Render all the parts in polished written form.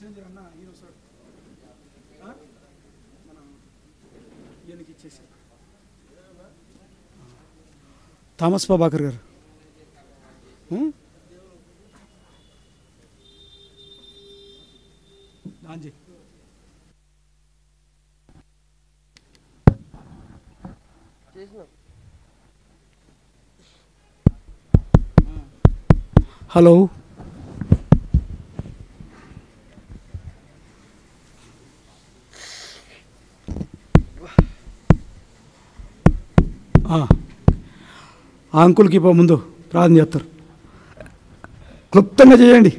Messenger అన్న ఈయన వస్తాడు మన ఈయనకి ఇచ్చేసి థామస్ ప్రభాకర్ గారు దాంజీ హలో ఆ అంకుల్కి ముందు ప్రార్థన చేస్తారు. క్లుప్తంగా చేయండి.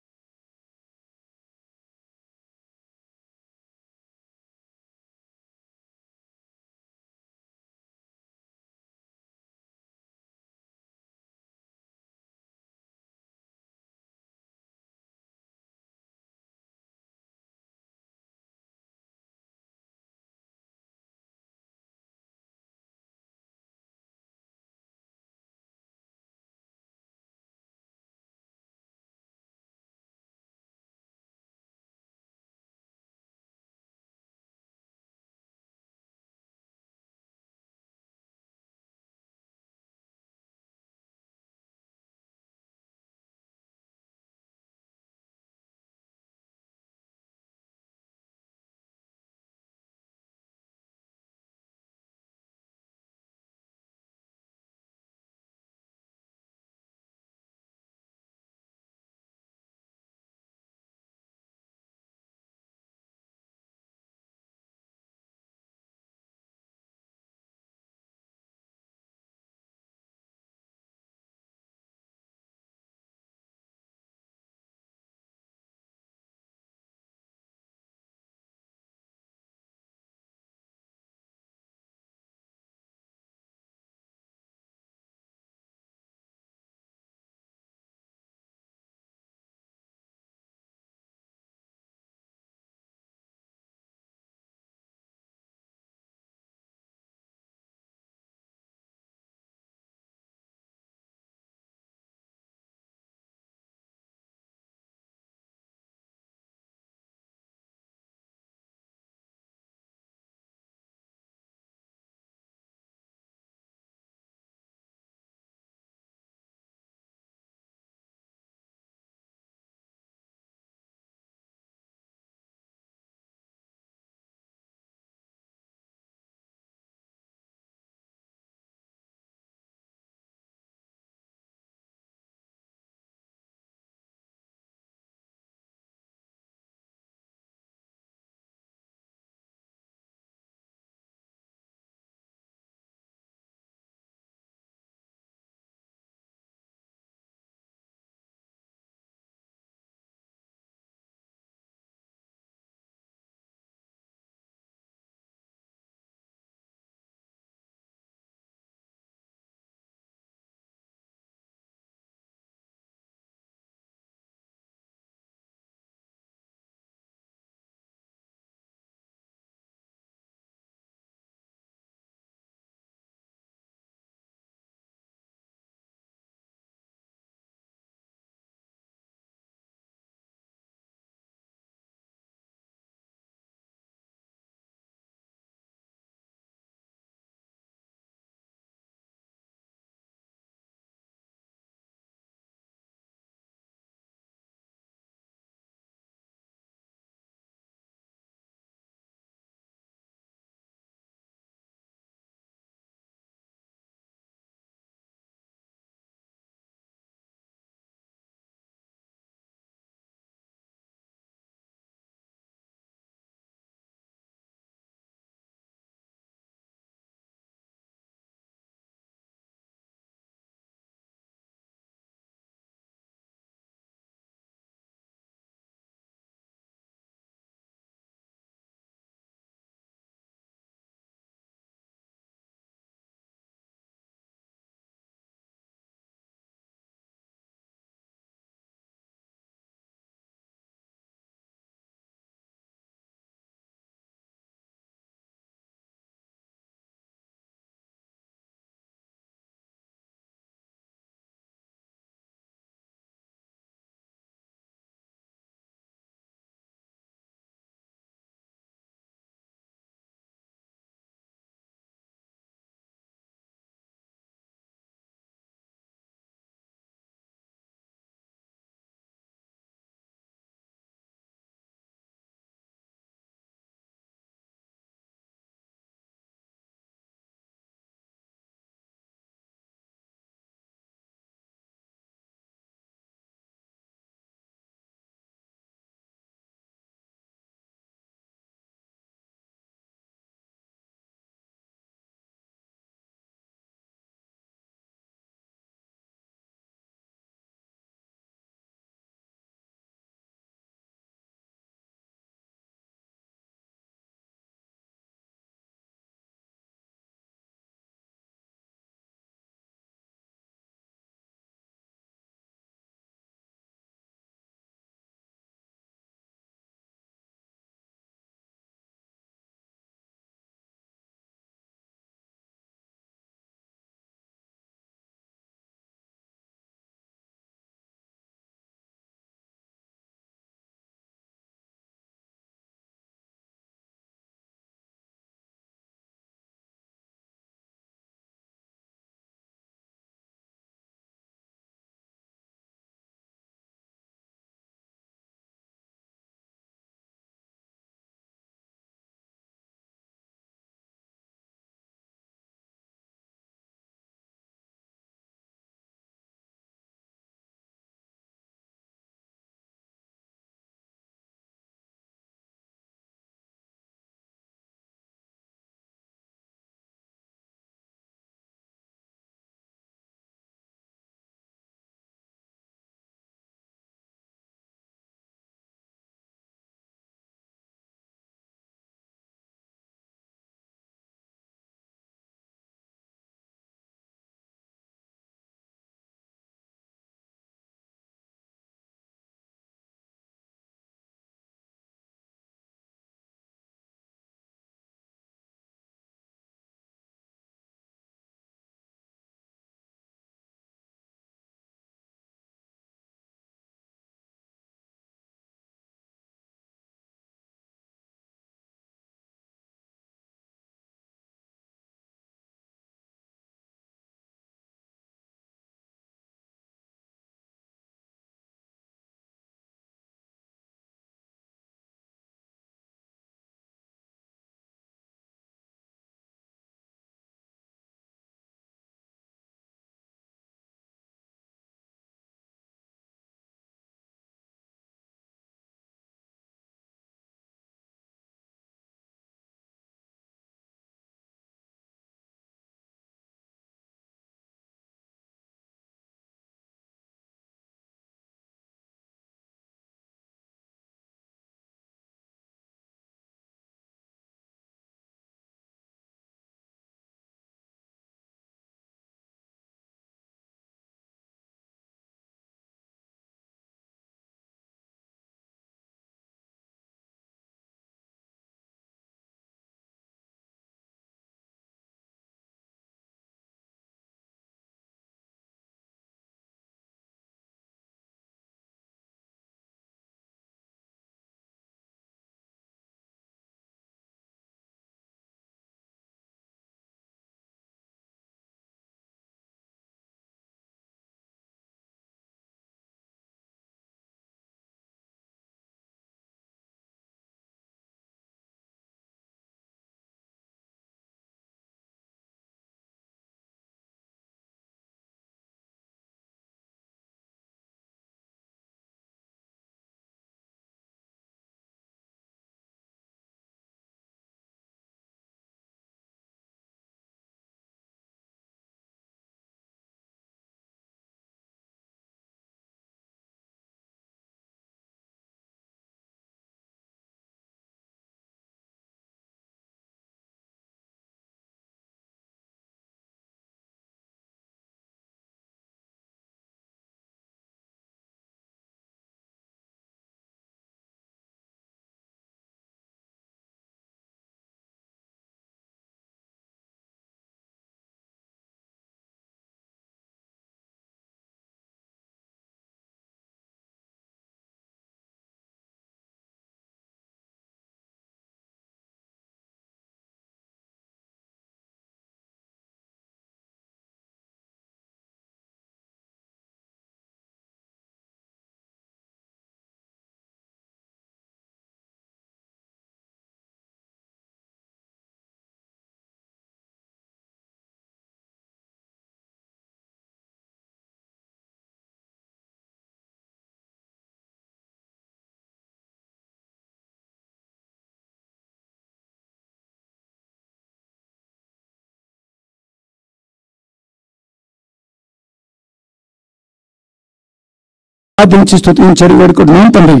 ప్రార్థించి స్తుతించడి వేడుకుంటున్నాం తండ్రి.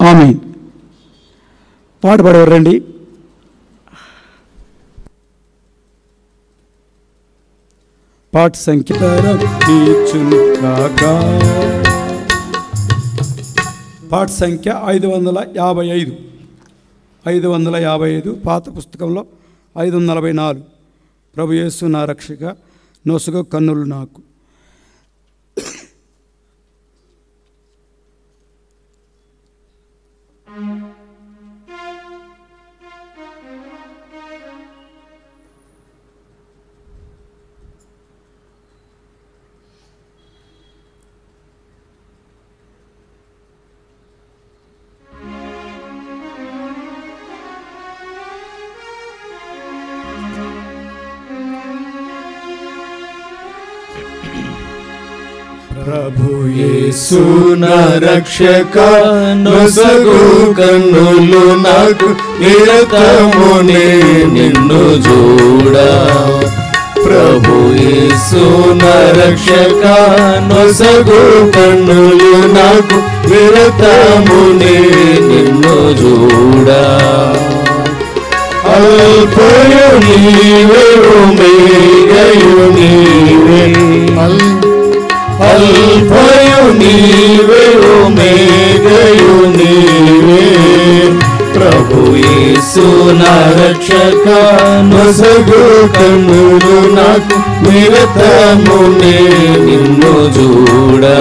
ఆమేన్. పాట పాడేవారు రండి. పాట సంఖ్య పాట సంఖ్య 555. 555 పాత పుస్తకంలో 544. ప్రభు యేసు నా రక్షక, నొసగు కన్నులు నాకు. ప్రభు యేసు నా రక్షక, నొసగు కన్నులు నాకు, నిరతమునే నిన్ను చూడా. ప్రభు యేసు నా రక్షక, నొసగు కన్నులు నాకు, నిరతమునే నిన్ను చూడా. అల్పయు నీవే, ఒమేగయు నీవే, అల్ఫయు నీవే, ఒమేగయు నీవే. ప్రభు యేసు నా రక్షక, నొసగు కన్నులు నాకు, నిరతమునే నిన్ను చూడా.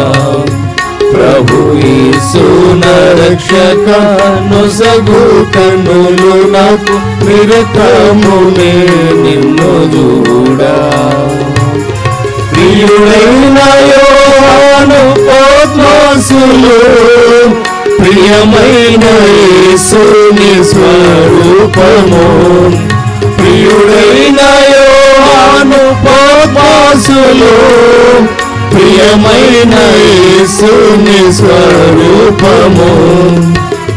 ప్రభు యేసు నా రక్షక, నొసగు కన్నులు నాకు, నిరతమునే నిన్ను చూడా. ప్రియుడైన యోహాను పద్మసులు, ప్రియమైన యేసుని స్వరూపము. ప్రియుడైన యోహాను పద్మసులు, ప్రియమైన యేసుని స్వరూపము.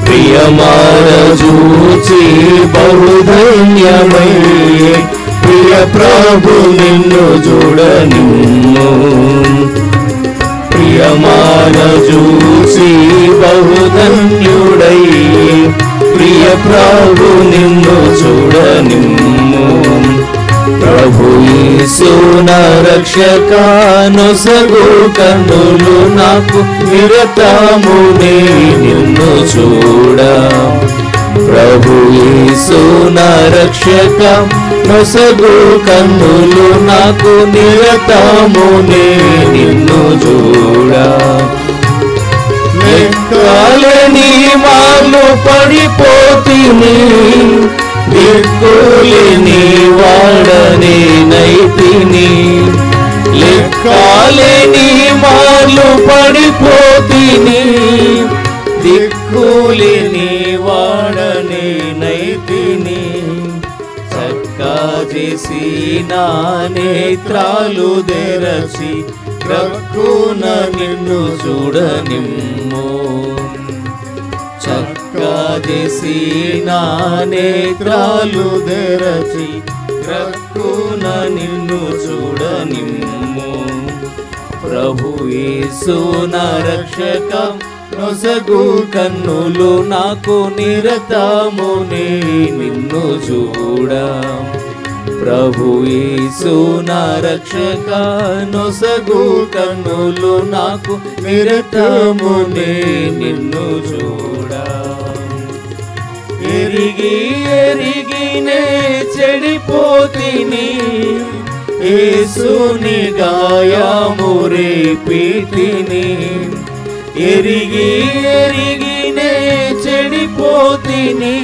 ప్రియమార చూచి బహుధన్యమై, ప్రియ ప్రభు నిన్ను చూడనిమ్ము. ప్రియమాన చూసి బహుధన్యుడై, ప్రియ ప్రభు నిన్ను చూడనిమ్ము. ప్రభు యేసు నా రక్షక, నొసగు కన్నులు నాకు, నిరతమునే నిన్ను చూడా. ప్రభు యేసు నా రక్షక, నొసగు కన్నులు నాకు, నిరతమునే నిన్ను చూడా. లెక్కలేని మార్లు పడిపోతిని, దిక్కులేని వాడనే నైతిని. లెక్కలేని మార్లు పడిపోతిని, దిక్కులేని వాడనే నైతిని. చక్కా చేసి నా నేత్రాలు తెరచి, రక్కున నిన్ను చూడనిమ్ము. చక్కా చేసి నా నేత్రాలు తెరచి, రక్కున నిన్ను చూడనిమ్ము. ప్రభు యేసు నా రక్షక, నొసగు కన్నులు నాకు, నిరతమునే నిన్ను చూడా. ప్రభు యేసు నా రక్షక, నొసగు కన్నులు నాకు, నిరతమునే నిన్ను చూడా. ఎరిగి ఎరిగినే చెడిపోతిని, యేసుని గాయము రేపితిని. ఎరిగి ఎరిగినే చెడిపోతిని,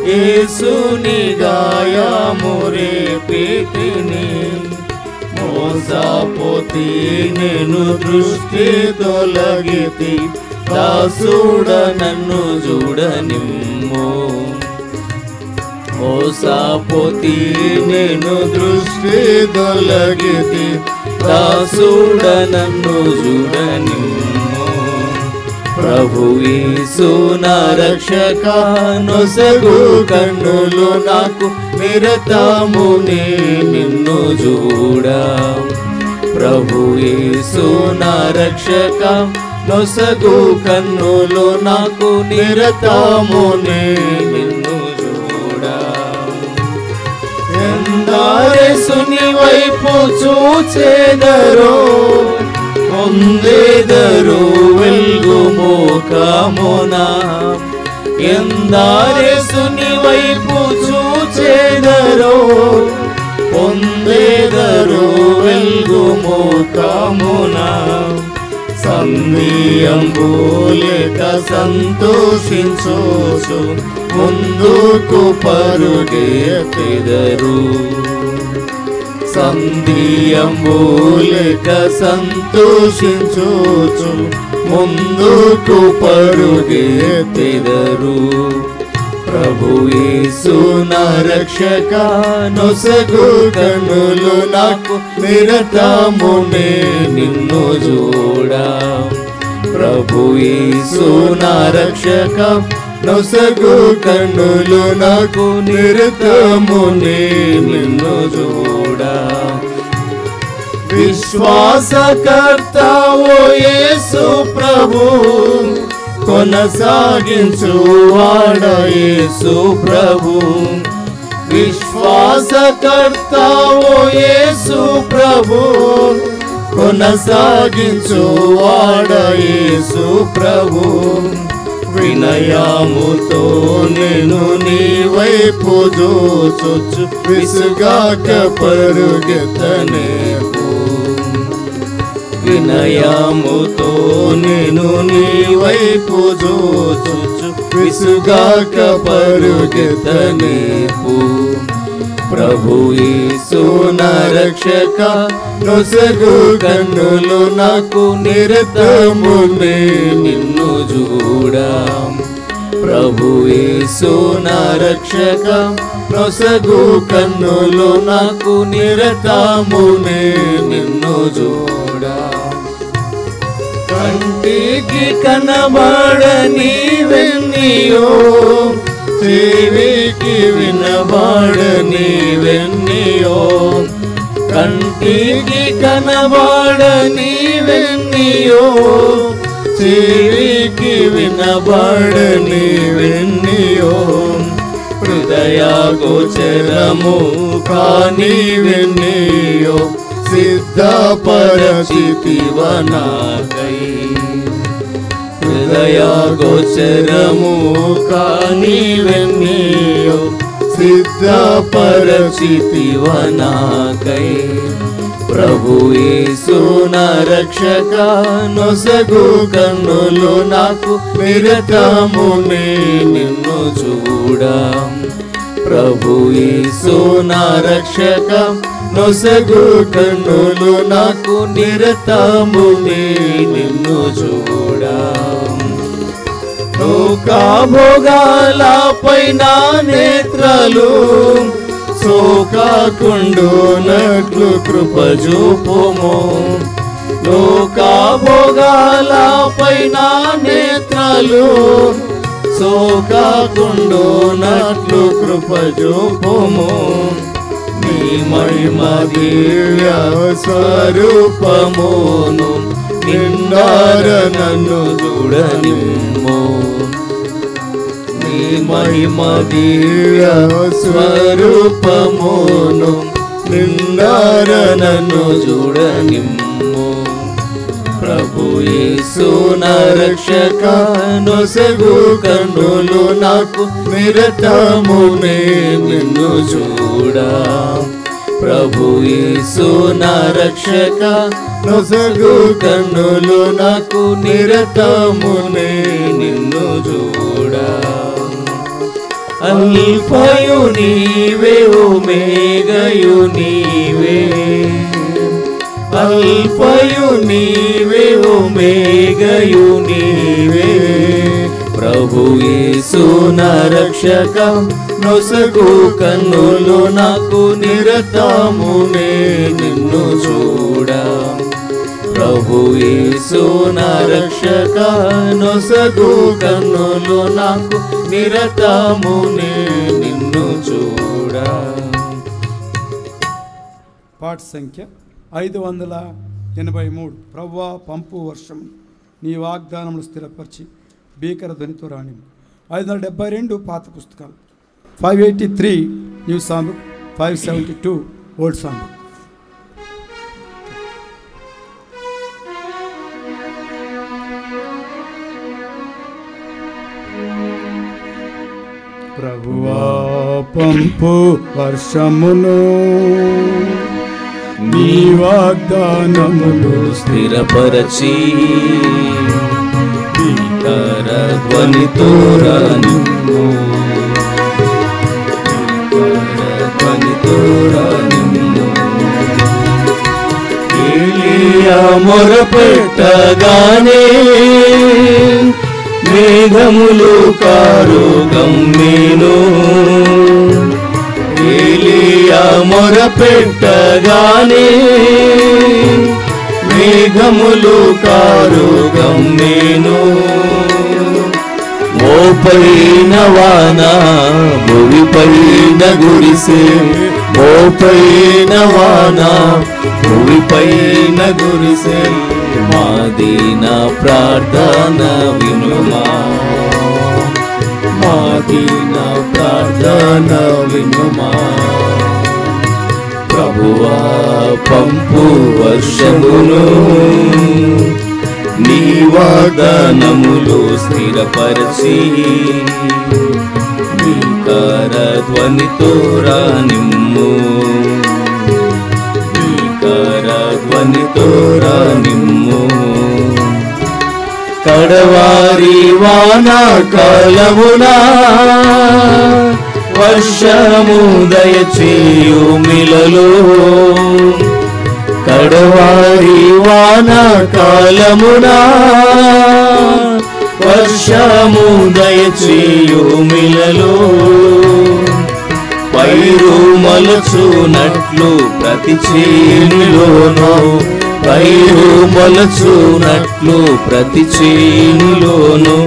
యేసుని గాయము రేపితిని. మోసపోతి నేను దృష్టి తొలగితి, దాసుడ నన్ను చూడనిమ్ము. మోసపోతి నేను దృష్టి తొలగితి, దాసుడ నన్ను చూడనిమ్ము. ప్రభు యేసు నా రక్షక, నొసగు కన్నులు నాకు, నిరతమునే నిన్ను చూడా. ప్రభు యేసు నా రక్షక, నొసగు కన్నులు నాకు నిరతమునే నిన్ను చూడ. ఎందారేసుని వైపు చూచెదరో పొందెదరు వెలుగు ముఖమున. ఎందారేసుని వైపు చూచెదరో పొందెదరు వెలుగు ముఖమున. సంధియంబులేక సంతోషించు ముందుకు పరుగెత్తెదరు. సంధియంబులేక సంతోషించు ముందుకు పరుగెత్తెదరు. ప్రభు యేసు నా రక్షక నొసగు కన్నులు నాకు నిరతమునే నిన్ను చూడ. ప్రభు యేసు నా రక్షక నొసగు కన్నులు నాకు నిరతమునే నిన్ను చూడ. విశ్వాసకర్త ఓ యేసు ప్రభు కొనసాగించు వాడ యేసు ప్రభు. విశ్వాసకర్త ఓ యేసు ప్రభు కొనసాగించు వాడ యేసు ప్రభు. వినయముతో నేను నీ వైపు చూచొచ్చు విసుగాక పరుగెత్తనేపు. వినయముతో నేను నీ వైపు చూచొచ్చు విసుగాక పరుగెత్తనేపు. ప్రభు యేసు నా రక్షక నొసగు కన్నులు నాకు నిరతమునే నిన్ను చూడ. ప్రభు యేసు నా రక్షక నొసగు కన్నులు నాకు నిరతమునే నిన్ను చూడ. కంటికి కనబడని వెన్నీయో చెవికి వినబడని వెన్నీయో. కంటికి కనబడని వెన్నీయో చెవికి వినబడని వెన్నీయో. హృదయ గోచరము కాని వెన్నీయో సిద్ధపరచితివ నాకై. హృదయ గోచరము కాని వెన్నీయో సిద్ధపరచితివ నాకై. ప్రభు యేసు నా రక్షక నొసగు కన్నులు నాకు నిరతమునే నిన్ను చూడ. ప్రభు యేసు నా రక్షక నొసగు కన్నులు నాకు నిరతమునే నిన్ను చూడ. లోకభోగాలపై నా నేత్రాలు సోకాకుండునట్లు కృప చూపుము. లోకభోగాలపై నా నేత్రాలు సోకాకుండునట్లు కృప చూపుము. నీ మహిమ దివ్య స్వరూపమును నిన్నార నన్ను చూడనిమ్ము. నీ మహిమ దివ్య స్వరూపమును నిన్నార నన్ను చూడనిమ్ము. ప్రభు యేసు నా రక్షక నొసగు కన్నులు నాకు నిరతమునే నిన్ను చూడ. ప్రభు యేసు నా రక్షక నొసగు కన్నులు నాకు నిరతమునే నిన్ను చూడ. అల్ఫయు నీవే ఒమేగయు నీవే. అల్ఫయు నీవే ఒమేగయు నీవే. ప్రభు యేసు నా రక్షక నొసగు కన్నులు నాకు నిరతమునే నిన్ను చూడ. ప్రభు యేసు నా రక్షక నొసగు కన్నులు నాకు నిరతమునే నిన్ను చూడ. పాట సంఖ్య 583. ప్రభువా పంపు వర్షం నీ వాగ్దానములు స్థిరపరిచి భీకర ధ్వనితో రాణి. 572 పాత పుస్తకాలు, 583 న్యూ సాంగ్, 572 ఓల్డ్ సాంగ్. ప్రభువా పంపు వర్షమును, నీ వాగ్దానములు స్థిరపరచి భీకర ధ్వనితో రానిమ్ము, భీకర ధ్వనితో రానిమ్ము. ఏలీయా మొరపెట్టగానే మేఘములు కారు గమ్మెను, ఏలీయా మొరపెట్టగానే మేఘములు కారు గమ్మెను. మోపైన వాన భూమిపైన గురిసే, మోపైన వాన భూమిపైన గురిసే. మాదీన ప్రార్థన వినుమా, మాదీన ప్రార్థన వినుమా. ప్రభువా పంపు వర్షమును, నీ వాగ్దానములు స్థిరపరచి భీకర ధ్వనితో రానిమ్ము, భీకర ధ్వనితో రానిమ్ము. కడవారి వానాకాలమున వర్షము దయచేయు మిలలో, కడవారి వానాకాలమున వర్షము దయచేయు మిలలో. పైరు మొలచునట్లు ప్రతి చేనులోనూ, పైరు మొలచునట్లు ప్రతి చేనులోనూ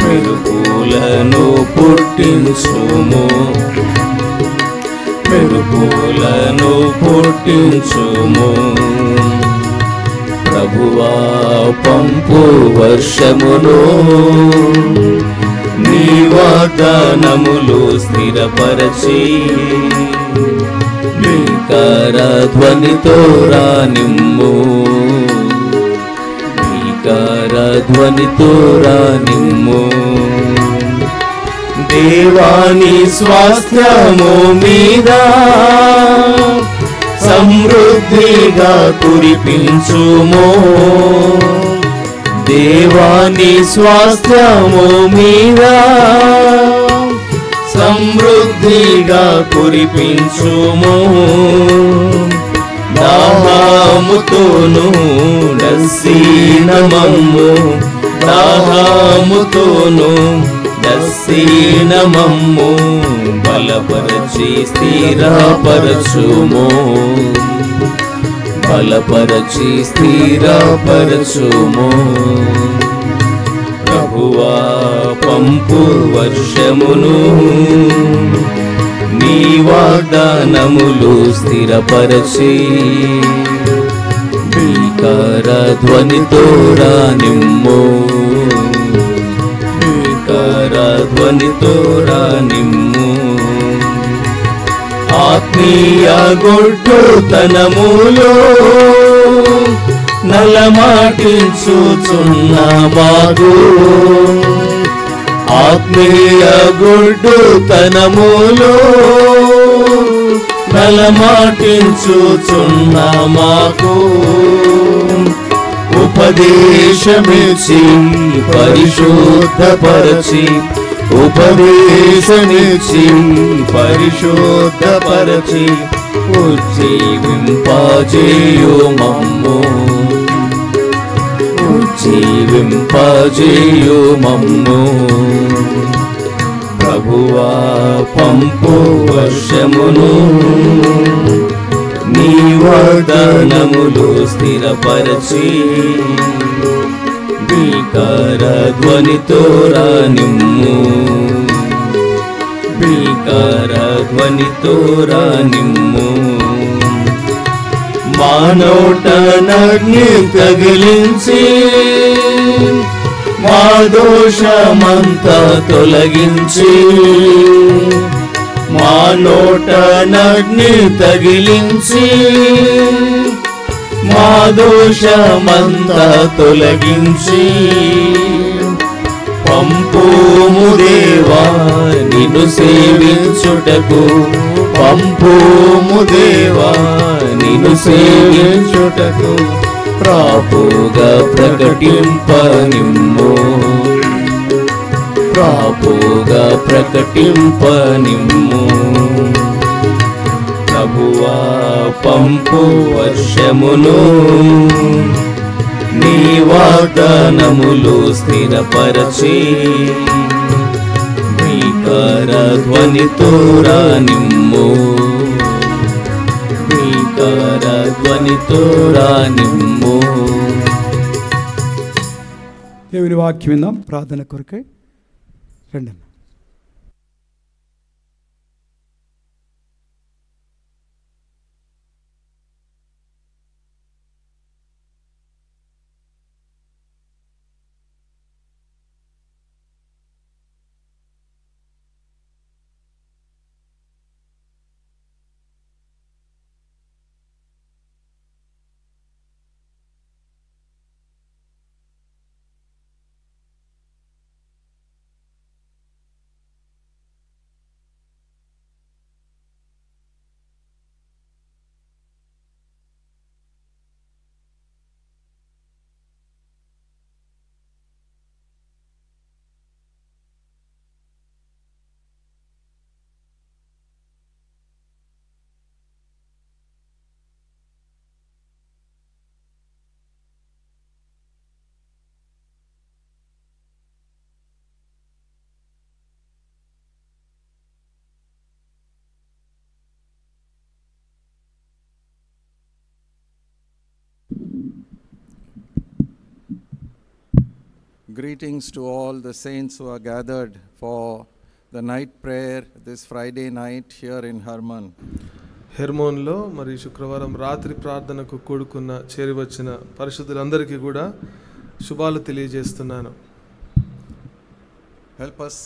మెరుపులను పుట్టించుము, మెరుపులను పుట్టించుము. ప్రభువా పంపు వర్షమును, నీ వాగ్దానములు స్థిరపరచి భీకర ధ్వనితో రానిమ్ము, భీకర ధ్వనితో రానిమ్ము. దేవాని స్వాస్థ్యము మీద సమృద్ధిగా కురిపించుము, దేవాని స్వాస్థ్యము మీద సమృద్ధిగా కురిపించుము. దాహముతోను డస్సిన మమ్ము, దాహముతోను డస్సిన మమ్ము బలపరచి స్థిరపరచుము, బలపరచి స్థిరపరచుము. ప్రభువా పంపు వర్షమును, నీ వాగ్దానములు స్థిరపరచి భీకర ధ్వనితో రానిమ్ము, భీకర ధ్వనితో రానిమ్ము. ఆత్మీయ గొడ్డుతనములో నలమాటించుచున్న మాకు, ఆత్మీయ గొడ్డుతనములో నలమాటించుచున్న మాకు ఉపదేశమిచ్చి పరిశుద్ధపరచి, ఉపదేశమిచ్చి పరిశుద్ధపరచి ఉజ్జీవింపజేయు మమ్ము, ఉజ్జీవింపజేయు మమ్ము. ప్రభువా పంపు వర్షమును, నీ వాగ్దానములు స్థిరపరచి భీకర ధ్వనితో రానిమ్ము, భీకర ధ్వనితో రానిమ్ము. మానోట నగ్ని తగిలించి మా దోషమంతా తొలగించి మా నోట నగ్ని తగిలించి మా దోషమంతా తొలగించి పంపుము దేవా నిన్ను సేవించుటకు పంపుము దేవా నిన్ను సేవించుటకు ప్రాపుగా ప్రకటింపనిమ్ము ప్రాపుగా ప్రకటింపనిమ్ము ప్రభువా పంపు వర్షమును నీ వాగ్దానములు స్థిరపరచి నీ కరధ్వనితో రానిమ్ము నీ కరధ్వనితో రానిమ్ము. దేవుని వాక్యం విందాం. ప్రార్థన కొరకై రండి. Greetings to all the saints who are gathered for the night prayer this Friday night here in Hermon. హెర్మోన్లో మరి శుక్రవారం రాత్రి ప్రార్థనకు కూడుకున్న చేరి వచ్చిన పరిశుద్ధులందరికీ కూడా శుభాలు తెలియజేస్తున్నాను. Help us,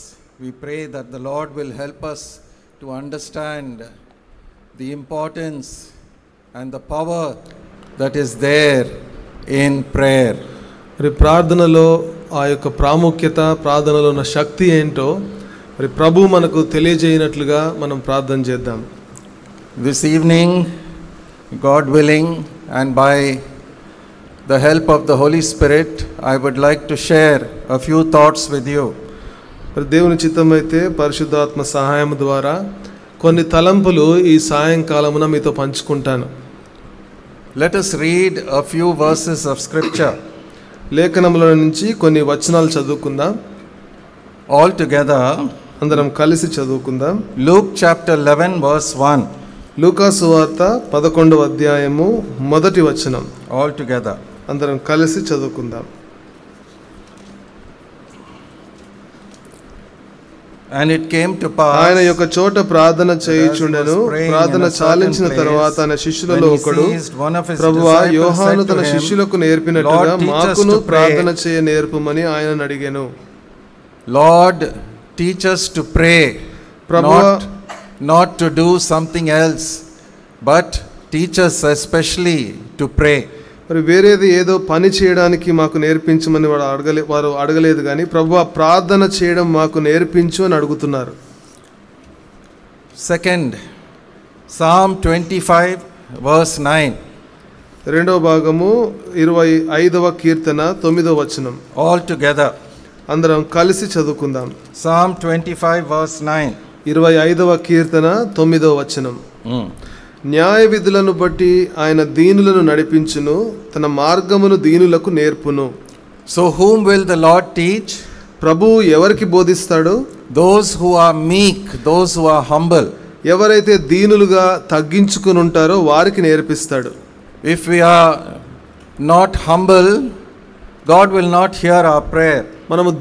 we pray that the Lord will help us to understand the importance and the power that is there in prayer. మరి ప్రార్థనలో ఆ యొక్క ప్రాముఖ్యత, ప్రార్థనలో ఉన్న శక్తి ఏంటో మరి ప్రభు మనకు తెలియజేయనట్లుగా మనం ప్రార్థన చేద్దాం. This evening, God willing, and by the help of the Holy Spirit, I would like to share a few thoughts with you. మరి దేవుని చిత్తమైతే పరిశుద్ధాత్మ సహాయం ద్వారా కొన్ని తలంపులు ఈ సాయంకాలమున మీతో పంచుకుంటాను. Let us read a few verses of scripture. లేఖనముల నుంచి కొన్ని వచనాలు చదువుకుందాం. All together, అందరం కలిసి చదువుకుందాం. Luke chapter 11 verse 1. లూకా సువార్త 11వ అధ్యాయము 1వ వచనం. All together. అందరం కలిసి చదువుకుందాం. And it came to pass, ఆయన యొక్క చోట ప్రార్థన చేయుచుండెను. ప్రార్థన చాలించిన తర్వాత ఆయన శిష్యులలో ఒకడు, ప్రభువా, యోహాను తన శిష్యులకు నేర్పినట్టుగా మాకును ప్రార్థన చేయ నేర్పుమని ఆయనను అడిగాను. Lord, teach us to pray, not to do something else, but teach us especially to pray. మరి వేరేది ఏదో పని చేయడానికి మాకు నేర్పించమని వారు అడగలేదు, కానీ ప్రభువా, ప్రార్థన చేయడం మాకు నేర్పించు అని అడుగుతున్నారు. Second, Psalm 25 verse 9. రెండవ భాగము 25వ కీర్తన 9వ వచనం. All together. అందరం కలిసి చదువుకుందాం. Psalm 25 verse 9. 25వ కీర్తన 9వ వచనం. న్యాయ విధులను బట్టి ఆయన దీనులను నడిపించును, తన మార్గమును దీనులకు నేర్పును. So whom will the Lord teach? ప్రభువు ఎవరికి బోధిస్తాడు? Those who are meek, those who are humble. ఎవరైతే దీనులుగా తగ్గించుకుని ఉంటారో వారికి నేర్పిస్తాడు. If we are not humble, God will not hear our prayer. మనము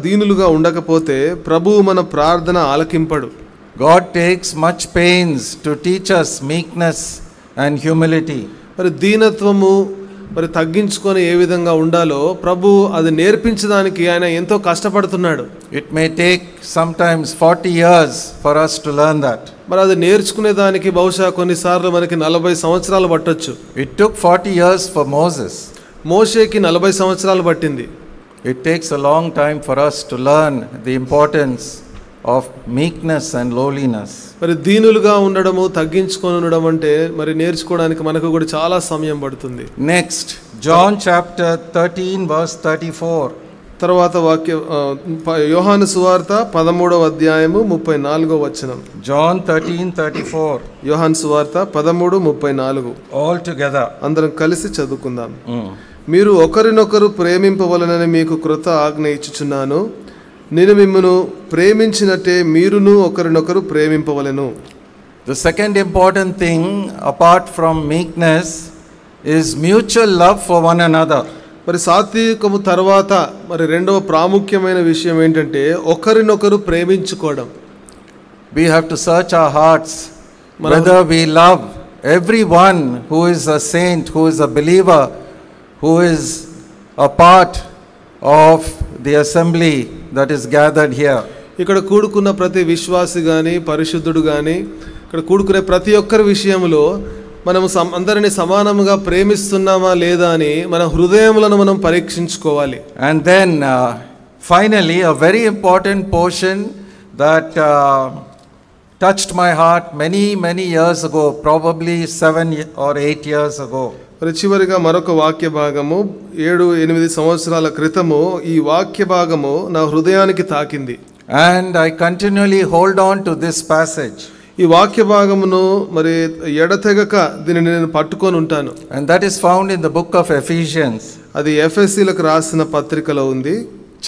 దీనులుగా ఉండకపోతే ప్రభువు మన ప్రార్థన ఆలకింపడు. God takes much pains to teach us meekness and humility. మరి దీనత్వము మరి తగ్గించుకొని ఏ విధంగా ఉండాలో ప్రభు అది నేర్పించడానికి ఆయన ఎంతో కష్టపడుతున్నాడు. It may take sometimes 40 years for us to learn that. మరి అది నేర్చుకునే దానికి బహుశా కొన్నిసార్లు మనకి 40 సంవత్సరాలు పట్టొచ్చు. It took 40 years for Moses. మోషేకి 40 సంవత్సరాలు పట్టింది. It takes a long time for us to learn the importance of meekness and lowliness. మరి దీనులుగా ఉండడము, తగ్గించుకొని ఉండడం అంటే మరి నేర్చుకోవడానికి మనకు కూడా చాలా సమయం పడుతుంది. Next, John chapter 13 verse 34. తర్వాత వాక్య యోహాను సువార్త 13వ అధ్యాయము 34వ వచనం. John 13:34. యోహాను సువార్త 13:34. All together. అందరం కలిసి చదువుకుందాం. మీరు ఒకరినొకరు ప్రేమింపవలనని మీకు కృత ఆజ్ఞ ఇచ్చుచున్నాను. నేను మిమ్మును ప్రేమించినట్టే మీరును ఒకరినొకరు ప్రేమింపవలెను. The second important thing apart from meekness is mutual love for one another. మరి సాత్వికము తర్వాత మరి రెండవ ప్రాముఖ్యమైన విషయం ఏంటంటే ఒకరినొకరు ప్రేమించుకోవడం. We have to search our hearts whether we love everyone who is a saint, who is a believer, who is a part of the assembly that is gathered here. ఇక్కడ కూడుకున్న ప్రతి విశ్వాసి గాని పరిశుద్ధుడు గాని ఇక్కడ కూడుకునే ప్రతి ఒక్కరి విషయంలో మనము అందరిని సమానంగా ప్రేమిస్తున్నామా లేదా అని మన హృదయములను మనం పరీక్షించుకోవాలి. And then finally a very important portion that touched my heart many years ago, probably 7 or 8 years ago. మరి చివరిగా మరొక వాక్య భాగము 7-8 సంవత్సరాల క్రితము ఈ వాక్య భాగము నా హృదయానికి తాకింది. And I continually hold on to this passage. ఈ వాక్య భాగమును మరి ఎడతెగక దీనిని నేను పట్టుకొని ఉంటాను. And that is found in the book of Ephesians. అది ఎఫెసీలకు రాసిన పత్రికలో ఉంది.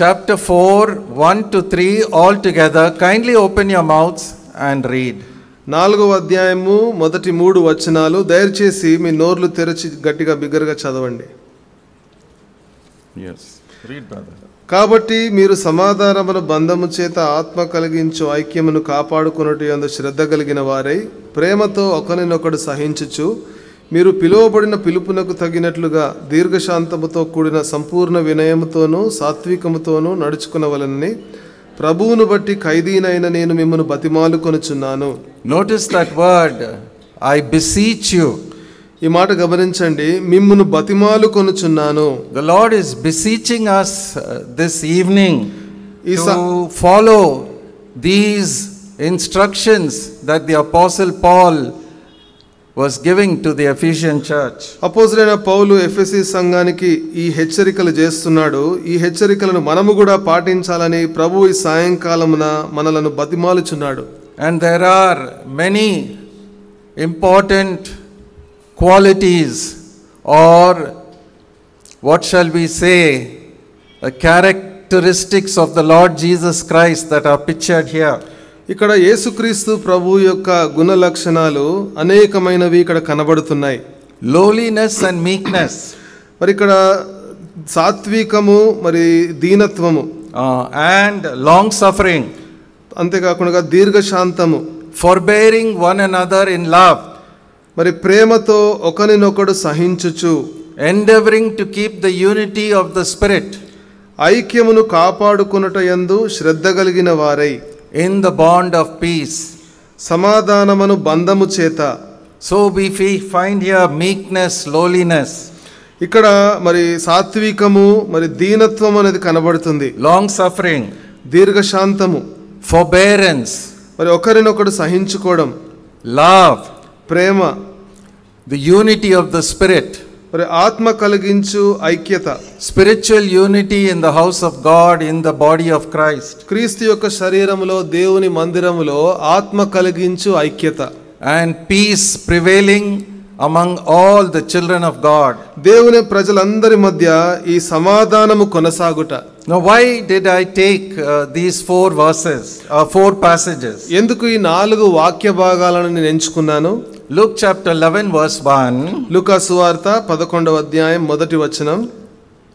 Chapter 4 1-3 all together. Kindly open your mouths and read. 4వ అధ్యాయము మొదటి 3 వచనాలు దయచేసి మీ నోర్లు తెరచి గట్టిగా బిగ్గరగా చదవండి. Yes, read brother. కాబట్టి మీరు సమాధానమును బంధము చేత ఆత్మ కలిగించు ఐక్యమును కాపాడుకొనుట యందు శ్రద్ధ కలిగిన వారై ప్రేమతో ఒకరినొకడు సహించుచు మీరు పిలువబడిన పిలుపునకు తగినట్లుగా దీర్ఘశాంతముతో కూడిన సంపూర్ణ వినయముతోనూ సాత్వికముతోనూ నడుచుకునవలెనని ప్రభువును బట్టి ఖైదీనైన నేను మిమ్మును బతిమాలుకొనుచున్నాను. Notice that word, I beseech you. ఈ మాట గమనించండి, మిమ్మును బతిమాలుకొనుచున్నాను. The Lord is beseeching us this evening to follow these instructions that the Apostle Paul was giving to the Ephesian church. అపోస్తలుడైన పౌలు ఎఫెసీ సంఘానికి ఈ హెచ్చరికలు చేస్తున్నాడు. ఈ హెచ్చరికలను మనము కూడా పాటించాలని ప్రభు ఈ సాయంకాలమున మనలను బతిమాలుచున్నాడు. And there are many important qualities, or what shall we say, characteristics of the Lord Jesus Christ that are pictured here. ఇక్కడ యేసుక్రీస్తు ప్రభు యొక్క గుణ లక్షణాలు అనేకమైనవి ఇక్కడ కనబడుతున్నాయి. Lowliness and meekness. మరి ఇక్కడ సాత్వికము మరి దీనత్వము and long suffering. అంతేకాకుండా దీర్ఘశాంతము. Forbearing one another in love. మరి ప్రేమతో ఒకరినొకడు సహించుచు. Endeavoring to keep the unity of the Spirit. ఐక్యమును కాపాడుకొనుట యందు శ్రద్ధ కలిగిన వారై. In the bond of peace. సమాధానమును బంధము చేత. So we find here meekness, lowliness. ఇక్కడ మరి సాత్వికము మరి దీనత్వం అనేది కనబడుతుంది. Long suffering. దీర్ఘశాంతము. Forbearance. మరి ఒకరినొకడు సహించుకోవడం. Love. Prema. The unity of the Spirit. మరి ఆత్మ కలిగించు ఐక్యత. Spiritual unity in the house of God, in the body of Christ. క్రీస్తు యొక్క శరీరములో దేవుని మందిరములో ఆత్మ కలిగించు ఐక్యత. And peace prevailing among all the children of God. దేవుని ప్రజలందరి మధ్య ఈ సమాధానము కొనసాగుట. Now why did I take these 4 verses, 4 passages? ఎందుకు ఈ 4 వాక్య భాగాలను నేను ఎంచుకున్నాను? Luke chapter 11 verse 1. లూకా సువార్త 11వ అధ్యాయం మొదటి వచనం.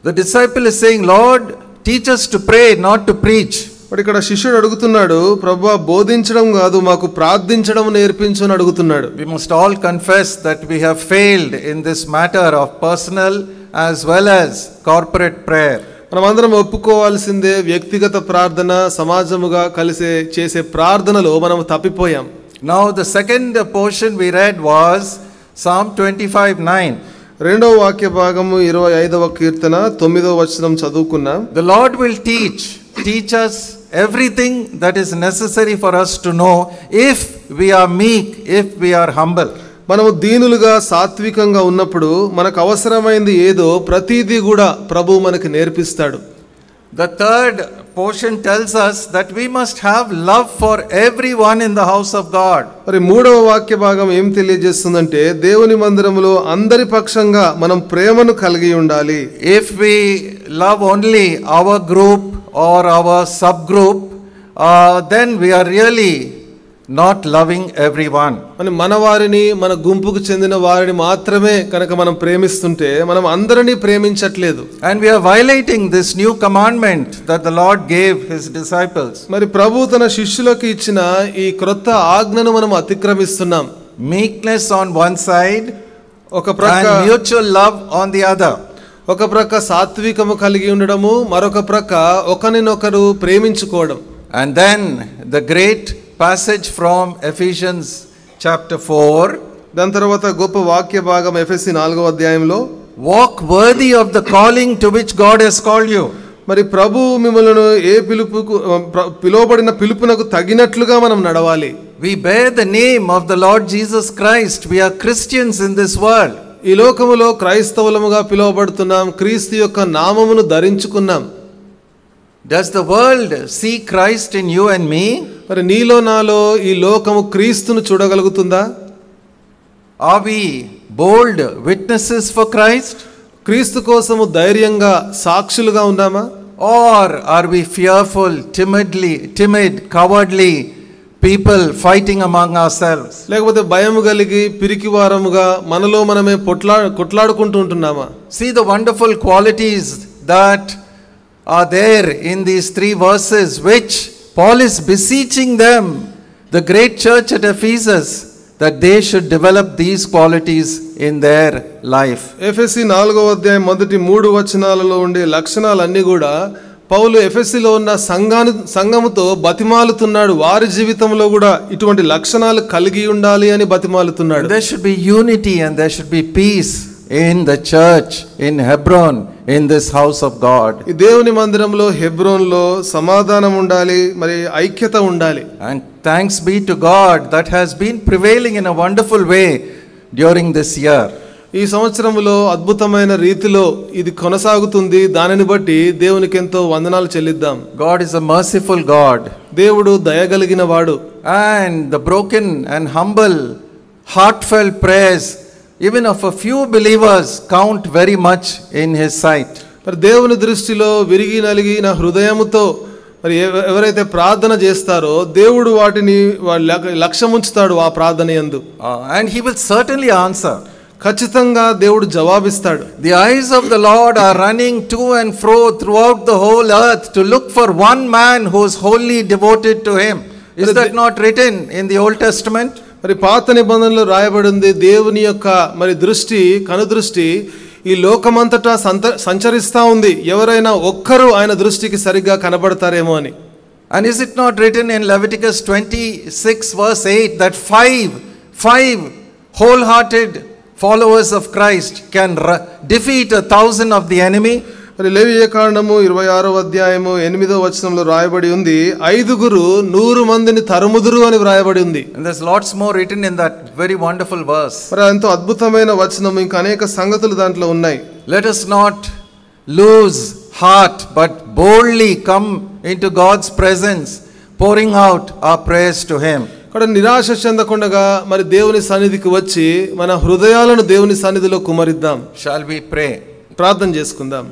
The disciple is saying, Lord, teach us to pray, not to preach. ఇక్కడ శిష్యుడు అడుగుతున్నాడు, ప్రభువా బోధించడం కాదు మాకు ప్రార్థించడం నేర్పించు అని అడుగుతున్నాడు. We must all confess that we have failed in this matter of personal as well as corporate prayer. మనమందరం ఒప్పుకోవాల్సిందే, వ్యక్తిగత ప్రార్థన సమాజముగా కలిసి చేసే ప్రార్థనలో మనం తప్పిపోయాం. Now the second portion we read was Psalm 25:9. రెండవ వాక్య భాగము 25వ కీర్తన 9వ వచనం చదువుకున్నాం. The Lord will teach us everything that is necessary for us to know if we are meek, if we are humble. మనము దీనులుగా సాత్వికంగా ఉన్నప్పుడు మనకు అవసరమైంది ఏదో ప్రతిదీ కూడా ప్రభువు మనకు నేర్పిస్తాడు. The third portion tells us that we must have love for everyone in the house of God. మరి మూడవ వాక్య భాగం ఏం తెలియజేస్తుందంటే దేవుని మందిరములో అందరి పక్షంగా మనం ప్రేమను కలిగి ఉండాలి. If we love only our group or our subgroup, then we are really not loving everyone. మన వారిని, మన గుంపుకు చెందిన వారిని మాత్రమే కనుక మనం ప్రేమిస్తుంటే మనం అందరినీ ప్రేమించట్లేదు. And we are violating this new commandment that the Lord gave his disciples. మరి ప్రభు తన శిష్యులకు ఇచ్చిన ఈ క్రొత్త ఆజ్ఞను మనం అతిక్రమిస్తున్నాం. Meekness on one side ఒక ప్రక్క and mutual love on the other. ఒక ప్రక్క సాత్వికము కలిగి ఉండడము, మరొక ప్రక్క ఒకరినొకరు ప్రేమించుకోవడం. And then the great passage from Ephesians chapter 4. దాని తర్వాత గొప్ప వాక్య భాగం ఎఫెసీ 4వ అధ్యాయంలో, walk worthy of the calling to which God has called you. మరి ప్రభు మిమ్మల్ని ఏ పిలుపుకు పిలువబడిన పిలుపునకు తగినట్లుగా మనం నడవాలి. We bear the name of the Lord Jesus Christ. We are Christians in this world. ఈ లోకములో క్రైస్తవులముగా పిలువబడుతున్నాం, క్రీస్తు యొక్క నామమును ధరించుకున్నాం. Does the world see Christ in you and me? మరి నీలో నాలో ఈ లోకము క్రీస్తును చూడగలుగుతుందా? Are we bold witnesses for Christ? క్రీస్తు కోసము ధైర్యంగా సాక్షులుగా ఉన్నామా? Or are we fearful, timid, cowardly people fighting among ourselves? లేకపోతే భయం కలిగి పిరికివారముగా మనలో మనమే కొట్లాడుకుంటూ ఉంటున్నామా? See the wonderful qualities that are there in these 3 verses, which Paul is beseeching them, the great church at Ephesus, that they should develop these qualities in their life. ఎఫెసీ 4వ అధ్యాయం మొదటి 3 వచనాలలో ఉండే లక్షణాలన్నీ కూడా పౌలు ఎఫెసీలో ఉన్న సంఘముతో బతిమాలుతున్నాడు. వారి జీవితంలో కూడా ఇటువంటి లక్షణాలు కలిగి ఉండాలి అని బతిమాలుతున్నాడు. There should be unity and there should be peace in the church in Hebron, in this house of God. ఈ దేవుని మందిరంలో హెబ్రోన్లో సమాధానం ఉండాలి, మరి ఐక్యత ఉండాలి. And thanks be to God that has been prevailing in a wonderful way during this year. ఈ సంవత్సరంలో అద్భుతమైన రీతిలో ఇది కొనసాగుతుంది. దానిని బట్టి దేవునికి ఎంతో వందనాలు చెల్లిద్దాం. God is a merciful God. దేవుడు దయగలిగిన వాడు. And the broken and humble heartfelt prayers even of a few believers count very much in his sight. మరి దేవుని దృష్టిలో విరిగి నలిగిన హృదయముతో మరి ఎవరైతే ప్రార్థన చేస్తారో దేవుడు వాటిని లక్ష్యముంచుతాడు ఆ ప్రార్థన యందు. And he will certainly answer. ఖచ్చితంగా దేవుడు జవాబిస్తాడు. The eyes of the Lord are running to and fro throughout the whole earth to look for one man who is wholly devoted to him. Is that not written in the Old Testament? మరి పాత నిబంధనలో రాయబడి ఉంది, దేవుని యొక్క మరి దృష్టి కనుదృష్టి ఈ లోకమంతటా సంచరిస్తూ ఉంది, ఎవరైనా ఒక్కరు ఆయన దృష్టికి సరిగ్గా కనబడతారేమో అని. And is it not written in Leviticus 26 verse 8 that five wholehearted followers of Christ can defeat 1,000 of the enemy? మరి లేవియ కాండము 26వ అధ్యాయము 8వ వచనంలో రాయబడి ఉంది, 5గురు 100 మందిని తరుముదురు అని రాయబడి ఉంది. And there's lots more written in that very wonderful verse. మరి ఎంతో అద్భుతమైన వచనం, ఇంకా అనేక సంగతులు దాంట్లో ఉన్నాయి. Let us not lose heart but boldly come into God's presence, pouring out our prayers to him. ఇక్కడ నిరాశ చెందకుండా మరి దేవుని సన్నిధికి వచ్చి మన హృదయాలను దేవుని సన్నిధిలో కుమరిద్దాం. Shall we pray? ప్రార్థన చేసుకుందాం.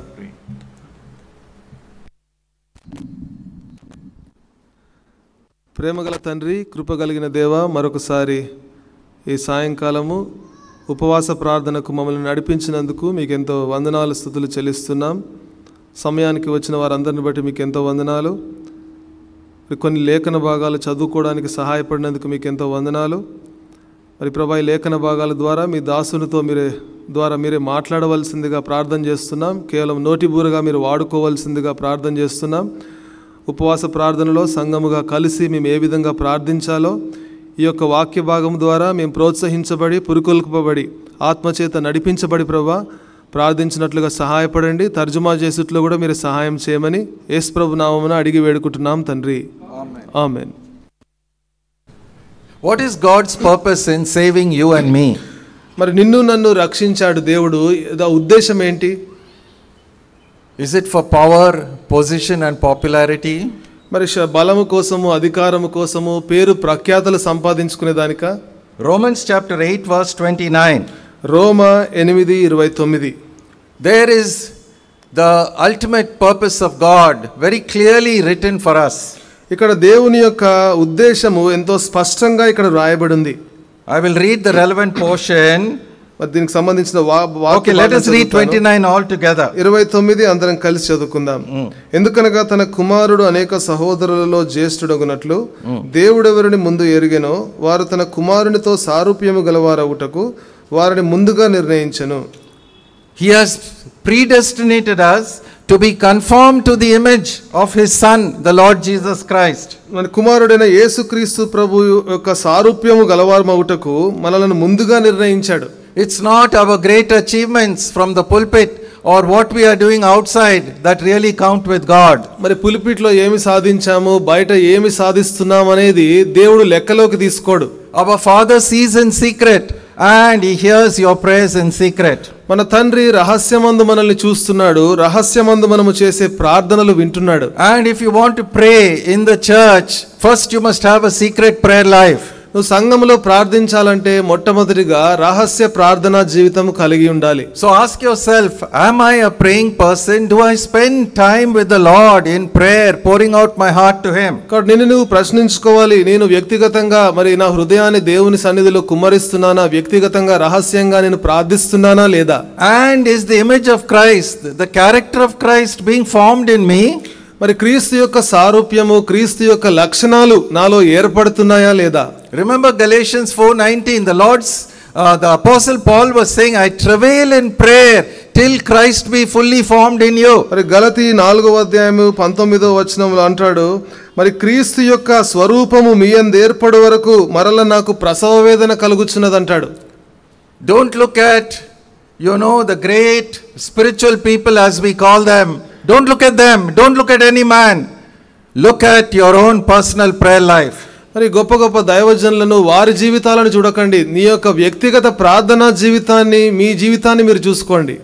ప్రేమగల తండ్రి, కృపగలిగిన దేవ, మరొకసారి ఈ సాయంకాలము ఉపవాస ప్రార్థనకు మమ్మల్ని నడిపించినందుకు మీకు ఎంతో వందనాలు, స్తుతులు చెల్లిస్తున్నాం. సమయానికి వచ్చిన వారందరిని బట్టి మీకు ఎంతో వందనాలు. కొన్ని లేఖన భాగాలు చదువుకోవడానికి సహాయపడినందుకు మీకు ఎంతో వందనాలు. మరి ప్రభా, ఈ లేఖన భాగాల ద్వారా మీ దాసునితో మీరే మాట్లాడవలసిందిగా ప్రార్థన చేస్తున్నాం. కేవలం నోటిబూరగా మీరు వాడుకోవాల్సిందిగా ప్రార్థన చేస్తున్నాం. ఉపవాస ప్రార్థనలో సంఘముగా కలిసి మేము ఏ విధంగా ప్రార్థించాలో ఈ యొక్క వాక్య భాగం ద్వారా మేము ప్రోత్సహించబడి పురుకొల్పబడి ఆత్మచేత నడిపించబడి ప్రభా ప్రార్థించినట్లుగా సహాయపడండి. తర్జుమా చేసేట్లో కూడా మీరు సహాయం చేయమని యేసు ప్రభు నామమున అడిగి వేడుకుంటున్నాం తండ్రి. ఆమేన్. What is God's purpose in saving you and me? మరి నిన్ను నన్ను రక్షించాడు దేవుడు, ఉద్దేశం ఏంటి? Is it for power, position and popularity? మరి బలము కోసము, అధికారము కోసము, పేరు ప్రఖ్యాతలు సంపాదించుకునే దానిక? Romans chapter 8 verse 29. Roma 8:29. There is the ultimate purpose of God very clearly written for us. ఇక్కడ దేవుని యొక్క ఉద్దేశము ఎంతో స్పష్టంగా ఇక్కడ రాయబడి ఉంది. I will read the relevant portion. మరి దీనికి సంబంధించిన Okay, let us read 29 all together. 29 అందరం కలిసి చదువుకుందాం. ఎందుకనగా తన కుమారుడు అనేక సహోదరులలో జ్యేష్ఠుడగునట్లు దేవుడెవరిని ముందు ఎరిగెనో వారు తన కుమారునితో సారూప్యము గలవారవుటకు వారిని ముందుగా నిర్ణయించెను. He has predestinated us to be conformed to the image of his son, the Lord Jesus Christ. మన కుమారుడైన యేసుక్రీస్తు ప్రభు యొక్క సారూప్యము గలవారమవుటకు మనలను ముందుగా నిర్ణయించాడు. It's not our great achievements from the pulpit or what we are doing outside that really count with God. మరి పులిపిట్లో ఏమి సాధించాము, బయట ఏమి సాధిస్తున్నాం అనేది దేవుడు లెక్కలోకి తీసుకోడు. Our Father sees in secret and he hears your prayers in secret. మన తండ్రి రహస్యమందు మనల్ని చూస్తున్నాడు, రహస్యమందు మనము చేసే ప్రార్థనలు వింటున్నాడు. And if you want to pray in the church, first you must have a secret prayer life. నువ్వు సంఘములో ప్రార్థించాలంటే మొట్టమొదటిగా రహస్య ప్రార్థనా జీవితం కలిగి ఉండాలి. So ask yourself, am I a praying person? Do I spend time with the Lord in prayer, pouring out my heart to him? కాబట్టి నిన్ను నువ్వు ప్రశ్నించుకోవాలి, నేను వ్యక్తిగతంగా మరి నా హృదయాన్ని దేవుని సన్నిధిలో కుమ్మరిస్తున్నానా, వ్యక్తిగతంగా రహస్యంగా నేను ప్రార్థిస్తున్నానా లేదా? And is the image of Christ, the character of Christ being formed in me? మరి క్రీస్తు యొక్క సారూప్యము, క్రీస్తు యొక్క లక్షణాలు నాలో ఏర్పడుతున్నాయా లేదా? Remember Galatians 4:19, the apostle Paul was saying, I travail in prayer till Christ be fully formed in you. మరి గలతీ 4:19 అంటాడు, మరి క్రీస్తు యొక్క స్వరూపము మీ యందు ఏర్పడు వరకు మరల నాకు ప్రసవ వేదన కలుగుచున్నది అంటాడు. Don't look at, the great spiritual people as we call them. Don't look at them. Don't look at any man. Look at your own personal prayer life. మరి గొప్ప గొప్ప దైవజనులను వారి జీవితాలను చూడకండి, నీ యొక్క వ్యక్తిగత ప్రార్థనా జీవితాన్ని, మీ జీవితాన్ని మీరు చూసుకోండి.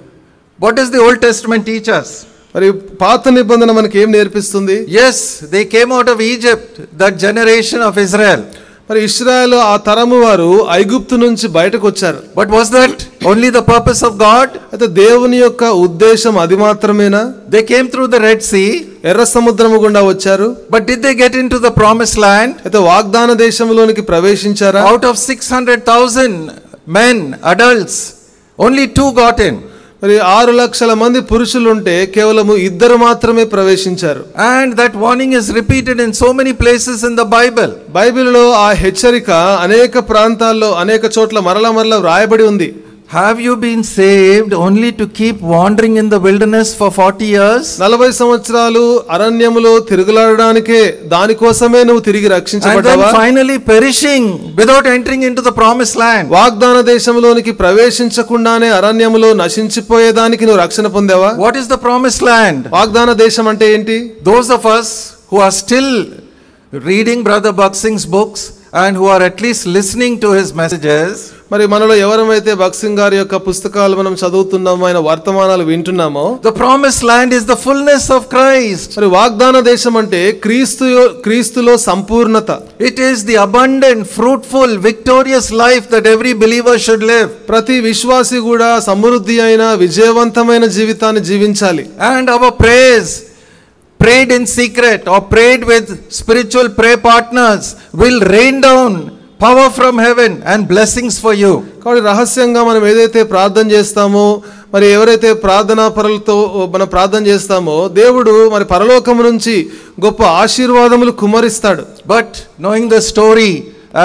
What does the Old Testament teach us? మరి పాత నిబంధన మనకి ఏం నేర్పిస్తుంది? Yes, they came out of Egypt, that generation of Israel. మరి ఇశ్రాయేలు ఆ తరము వారు ఐగుప్తు నుంచి బయటకు వచ్చారు. But was that only the purpose of God? అయితే దేవుని యొక్క ఉద్దేశం అది మాత్రమేనా? They came through the Red Sea. ఎర్ర సముద్రము గుండా వచ్చారు. But did they get into the promised land? అయితే వాగ్దాన దేశంలోనికి ప్రవేశించారా? Out of 600,000 men, adults, only 2 got in. మరి 6 లక్షల మంది పురుషులు ఉంటే కేవలము 2 మాత్రమే ప్రవేశించారు. And that warning is repeated in so many places in the Bible. బైబిల్లో ఆ హెచ్చరిక అనేక ప్రాంతాల్లో అనేక చోట్ల మరలా వ్రాయబడి ఉంది. Have you been saved only to keep wandering in the wilderness for 40 years? 40 సంవత్సరాలు అరణ్యములో తిరుగులాడడానికే, దానికోసమే నువ్వు తిరిగి రక్షించబడ్డావా? And then finally perishing without entering into the promised land. వాగ్దాన దేశంలోనికి ప్రవేశించకుండానే అరణ్యములో నశించిపోయేదానికి నువ్వు రక్షణ పొందావా? What is the promised land? వాగ్దాన దేశం అంటే ఏంటి? Those of us who are still reading Brother Baksing's books and who are at least listening to his messages, మరి మనలో ఎవరైతే భక్సింగ్ గారి యొక్క పుస్తకాలు మనం చదువుతున్నామో, ఆయన వర్తమానాలు వింటున్నామో, the promised land is the fullness of Christ. మరి వాగ్దాన దేశం అంటే క్రీస్తులో సంపూర్ణత. It is the abundant, fruitful, victorious life that every believer should live. ప్రతి విశ్వాసి కూడా సమృద్ధి అయిన విజయవంతమైన జీవితాన్ని జీవించాలి. And our prayers prayed in secret or prayed with spiritual prayer partners will rain down power from heaven and blessings for you. కాబట్టి రహస్యంగా మనం ఏదైతే ప్రార్థన చేస్తామో, మరి ఎవరైతే ప్రార్థనా పరులతో మనం ప్రార్థన చేస్తామో, దేవుడు మరి పరలోకము నుంచి గొప్ప ఆశీర్వాదములు కుమ్మరిస్తాడు. But knowing the story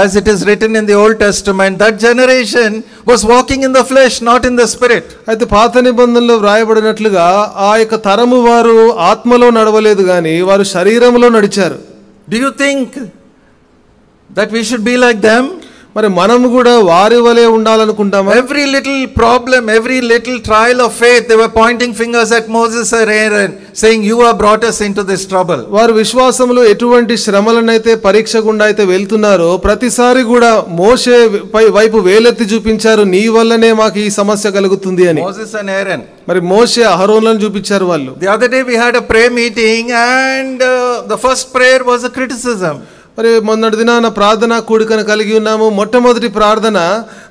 as it is written in the Old Testament, that generation was walking in the flesh, not in the spirit. అయితే పాత నిబంధనలో వ్రాయబడినట్లుగా ఆ యొక్క తరము వారు ఆత్మలో నడవలేదు కానీ వారు శరీరంలో నడిచారు. Do you think that we should be like them? మరి మనము కూడా వారి వలె ఉండాలనుకుంటామా? Every little problem, every little trial of faith, they were pointing fingers at Moses and Aaron, saying, you have brought us into this trouble. వారు విశ్వాసంలో ఎటువంటి శ్రమలనైతే పరీక్ష గుండా అయితే వెళ్తున్నారో ప్రతిసారి కూడా మోషే వైపు వేలెత్తి చూపించారు, నీ వల్లనే మాకు ఈ సమస్య కలుగుతుంది అని. Moses and Aaron. మరి మోషే అహరోనులను చూపించారు వాళ్ళు. The other day we had a prayer meeting and the first prayer was a criticism. మరి మొన్నటి దినాన ప్రార్థన కూడికను కలిగి ఉన్నాము. మొట్టమొదటి ప్రార్థన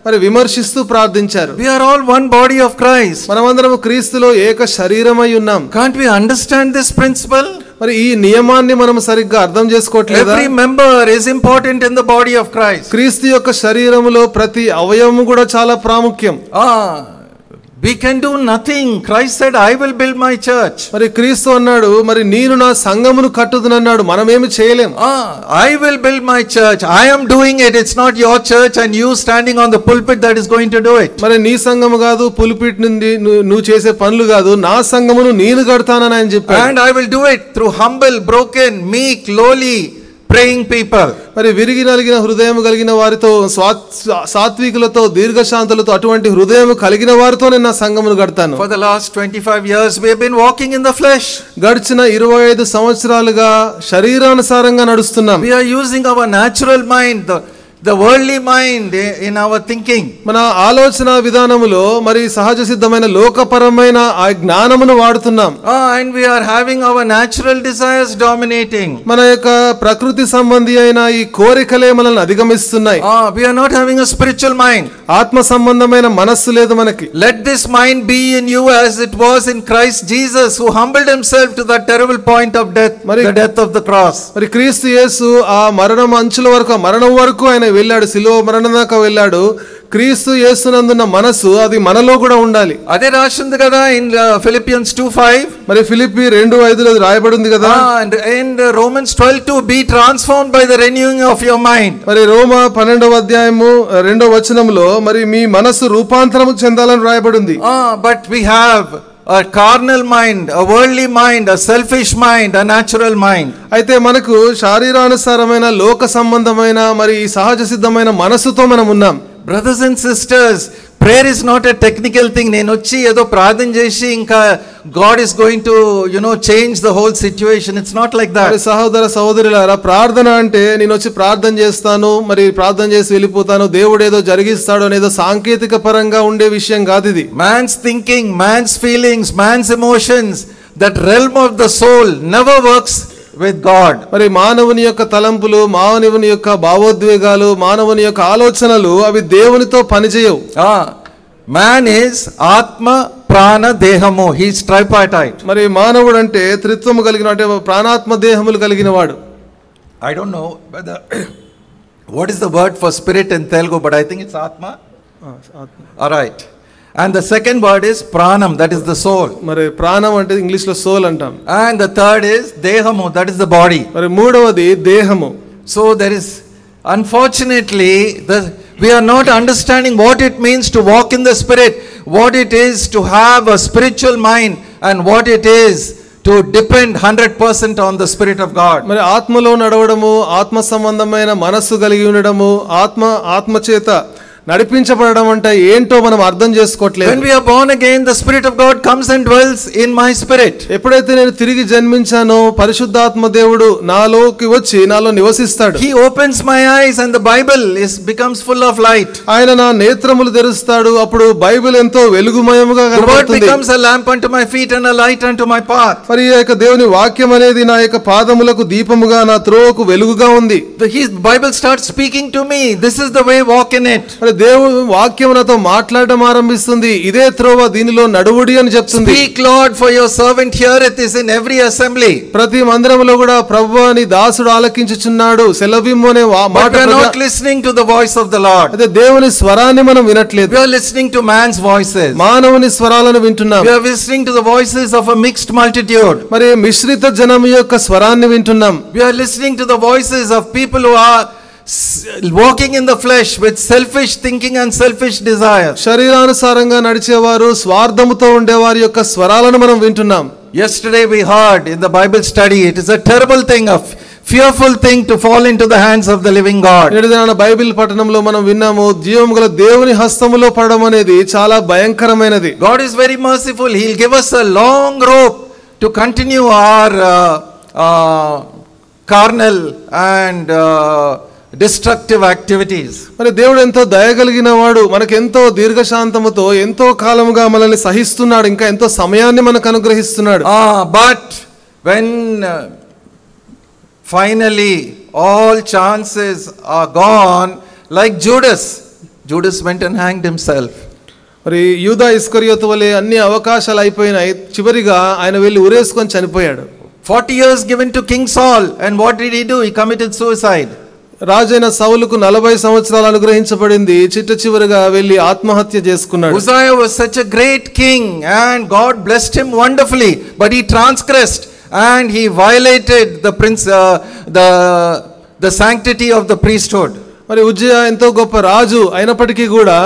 మరి విమర్శిస్తూ ప్రార్థించారు. We are all one body of Christ. మనమందరం క్రీస్తులో ఏక శరీరమై ఉన్నాం. Can't we understand this principle? మరి ఈ నియమాన్ని మనం సరిగ్గా అర్థం చేసుకోవట్లేదా? Every member is important in the body of Christ. క్రీస్తు యొక్క శరీరములో ప్రతి అవయవము కూడా చాలా ప్రాముఖ్యం. We can do nothing. Christ said, I will build my church. మరి క్రీస్తు అన్నాడు, మరి నేను నా సంఘమును కట్టుదునన్నాడు. మనమేమి చేయలేం. I will build my church. I am doing it. It's not your church and you standing on the pulpit that is going to do it. మరి నీ సంఘము కాదు, పుల్పిట్ నుండి నువ్వు చేసే పనులు కాదు, నా సంఘమును నేను కడతానని ఆయన చెప్పాడు. And I will do it through humble, broken, meek, lowly, praying people. మరి విరిగి నలిగిన హృదయం కలిగిన వారితో, సాత్వికులతో, దీర్ఘశాంతులతో, అటువంటి హృదయం కలిగిన వారితో నేను నా సంఘమును కడతాను. For the last 25 years we have been walking in the flesh. గడిచిన 25 సంవత్సరాలుగా శరీరానుసారంగా నడుస్తున్నాం. We are using our natural mind, the worldly mind in our thinking. మన ఆలోచన విధానములో మరి సహజ సిద్ధమైన లోకపరమైన ఆ జ్ఞానమును వాడుతున్నాం. And we are having our natural desires dominating. మన యొక్క ప్రకృతి సంబంధి అయిన ఈ కోరికలే మనల్ని అధిగమిస్తున్నాయి. We are not having a spiritual mind. ఆత్మ సంబంధమైన మనస్సు లేదు మనకి. Let this mind be in you as it was in Christ Jesus, who humbled himself to that terrible point of death, the death of the cross. మరి క్రీస్తు యేసు ఆ మరణం అంచుల వరకు, మరణం వరకు ఆయన వెళ్ళాడు, శిలువ మరణం దాకా వెళ్ళాడు. క్రీస్తు యేసునందున్న మనసు అది మనలో కూడా ఉండాలి. అదే రాసింది కదా in Philippians 2:5. మరి ఫిలిప్పీ 2:5లో రాయబడి ఉంది కదా. And Romans 12:2, be transformed by the renewing of your mind. మరి రోమా 12వ అధ్యాయము 2వ వచనంలో మరి మీ మనసు రూపాంతరము చెందాలని రాయబడి ఉంది. But we have a carnal mind, a worldly mind, a selfish mind, a natural mind. అయితే మనకు శారీరానుసారమైన లోక సంబంధమైన మరి సహజ సిద్ధమైన మనసుతో మనం ఉన్నాం. Brothers and sisters, prayer is not a technical thing. నేను వచ్చి ఏదో ప్రార్థన చేసి ఇంకా God is going to change the whole situation. It's not like that. సహోదర సహోదరులారా, ప్రార్థన అంటే నేను వచ్చి ప్రార్థన చేస్తాను, మరి ప్రార్థన చేసి వెళ్ళిపోతాను, దేవుడు ఏదో జరిగిస్తాడు అనేదో సాంకేతిక పరంగా ఉండే విషయం కాదు ఇది. Man's thinking, man's feelings, man's emotions, that realm of the soul never works with God. మరి మానవుని యొక్క తలంపులు, మానవుని యొక్క భావోద్వేగాలు, మానవుని యొక్క ఆలోచనలు అవి దేవునితో పనిచేయవు. Man is Atma Prana Dehamu. He is tripartite. మరి మానవుడు అంటే త్రిత్వము కలిగిన, అంటే ప్రాణాత్మ దేహములు కలిగిన వాడు. I don't know whether what is the word for spirit in Telugu, but I think it's Atma. All right. And the second word is Pranam, that is the soul. మరి ప్రాణం అంటే ఇంగ్లీష్ లో సోల్ అంటాం. And the third is Dehamu, that is the body. మరి మూడవది దేహము. So there is, unfortunately, we are not understanding what it means to walk in the spirit, what it is to have a spiritual mind, and what it is to depend 100% on the Spirit of God. మరి ఆత్మలో నడవడము, ఆత్మ సంబంధమైన మనస్సు కలిగి ఉండడము, ఆత్మ చేత నడిపించబడడం అంటే ఏంటో మనం అర్థం చేసుకోవట్లేదు. When we are born again, the Spirit of God comes and dwells in my spirit. ఎప్పుడైతే నేను తిరిగి జన్మించానో పరిశుద్ధాత్మ దేవుడు నాలోకి వచ్చి నాలో నివసిస్తాడు. He opens my eyes and the Bible becomes full of light. ఆయన నా నేత్రములు తెరుస్తాడు, అప్పుడు బైబిల్ ఎంతో వెలుగుమయముగా కనబడుతుంది. The word becomes a lamp unto my feet and a light unto my path. మరి ఈ యొక్క దేవుని వాక్యం అనేది నా యొక్క పాదములకు దీపముగా, నా త్రోవకు వెలుగుగా ఉంది. The Bible starts speaking to me. This is the way, walk in it. మరి దేవుడు వాక్యం నాతో మాట్లాడడం ఆరంభిస్తుంది. ఇదే త్రోవ, దీనిలో నడువుడి అని చెప్తుంది. Speak, Lord, for your servant heareth is in every assembly. ప్రతి మందిరంలో కూడా ప్రభువా నీ దాసుడు ఆలకించుచున్నాడు సెలవిమ్ము అనే మాట. We are not listening to the voice of the Lord. అదే దేవుని స్వరాన్ని మనం వినట్లేదు. We are listening to man's voices. మానవుని స్వరాలను వింటున్నాం. We are listening to the voices of a mixed multitude. మరి మిశ్రిత జనం యొక్క స్వరాన్ని వింటున్నాం. We are listening to the voices of people who are walking in the flesh with selfish thinking and selfish desire. శరీరానుసారంగా నడిచేవారు, స్వార్థముతో ఉండేవారి యొక్క స్వరాలను మనం వింటున్నాం. Yesterday we heard in the Bible study, it is a terrible thing, a fearful thing to fall into the hands of the living God. నేడు Bible పఠనంలో మనం విన్నాము, జీవము గల దేవుని హస్తములో పడడం అనేది చాలా భయంకరమైనది. God is very merciful. He will give us a long rope to continue our carnal and destructive activities. మరి దేవుడు ఎంతో దయగలిగిన వాడు, మనకెంతో దీర్ఘశాంతముతో ఎంతో కాలముగా మనల్ని సహిస్తున్నాడు, ఇంకా ఎంతో సమయాన్ని మనకు అనుగ్రహిస్తున్నాడు. But when finally all chances are gone, like Judas went and hanged himself. మరి యూదా ఇస్కరియోతు వలె అన్ని అవకాశాలు అయిపోయినాయి, చివరిగా ఆయన వెళ్ళి ఉరేసుకొని చనిపోయాడు. 40 years given to King Saul, and what did he do? He committed suicide. రాజైన సౌలుకు 40 సంవత్సరాలు అనుగ్రహించబడింది, చిట్ట చివరిగా వెళ్ళి ఆత్మహత్య చేసుకున్నాడు. Uzziah was such a great king and God blessed him wonderfully, but he transgressed and he violated the sanctity of the priesthood. మరి ఉజ్జియా ఎంతో గొప్ప రాజు అయినప్పటికీ కూడా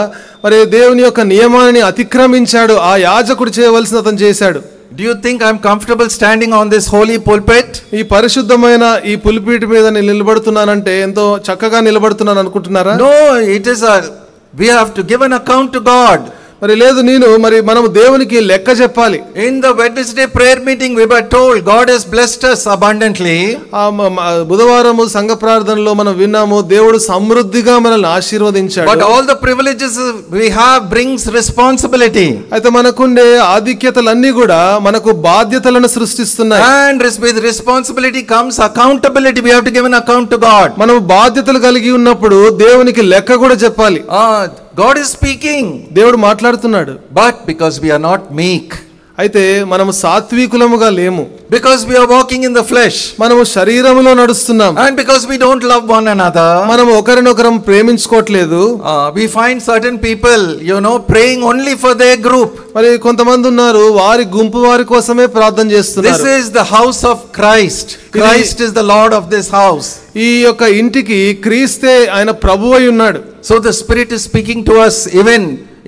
మరి దేవుని యొక్క నియమాన్ని అతిక్రమించాడు. ఆ యాజకుడు చేయవలసిన అతను చేశాడు. Do you think I'm comfortable standing on this holy pulpit? ఈ పరిశుద్ధమైన ఈ పులిపీఠ మీద నేను నిలబడుతున్నానంటే ఎంతో చక్కగా నిలబడుతున్నాను అనుకుంటున్నారా? No, we have to give an account to God. మరి లేదు, మరి మనము దేవునికి లెక్క చెప్పాలి. In the Wednesday prayer meeting we were told God has blessed us abundantly. బుధవారము సంఘ ప్రార్థనలో మనం విన్నాము, దేవుడు సమృద్ధిగా మనల్ని ఆశీర్వదించాడు. But all the privileges we have brings responsibility. అయితే మనకుండే ఆధిక్యతలన్నీ కూడా మనకు బాధ్యతలను సృష్టిస్తున్నాయి. And with responsibility comes accountability. We have to give an account to God. మనం బాధ్యతలు కలిగి ఉన్నప్పుడు దేవునికి లెక్క కూడా చెప్పాలి. God is speaking. దేవుడు మాట్లాడుతున్నాడు. But because we are not meek, అయితే మనము సాత్వికులముగా లేము. Because we are walking in the flesh, మనము శరీరములో నడుస్తున్నాం. And because we don't love one another, మనము ఒకరినొకరం ప్రేమించుకోవట్లేదు. We find certain people, praying only for their group. మరి కొంతమంది ఉన్నారు, వారి గుంపు వారి కోసమే ప్రార్థన చేస్తున్నారు. This is the house of Christ. Christ is the Lord of this house. ఈ యొక్క ఇంటికి క్రీస్తే ఆయన ప్రభువై ఉన్నాడు. So the Spirit is speaking to us even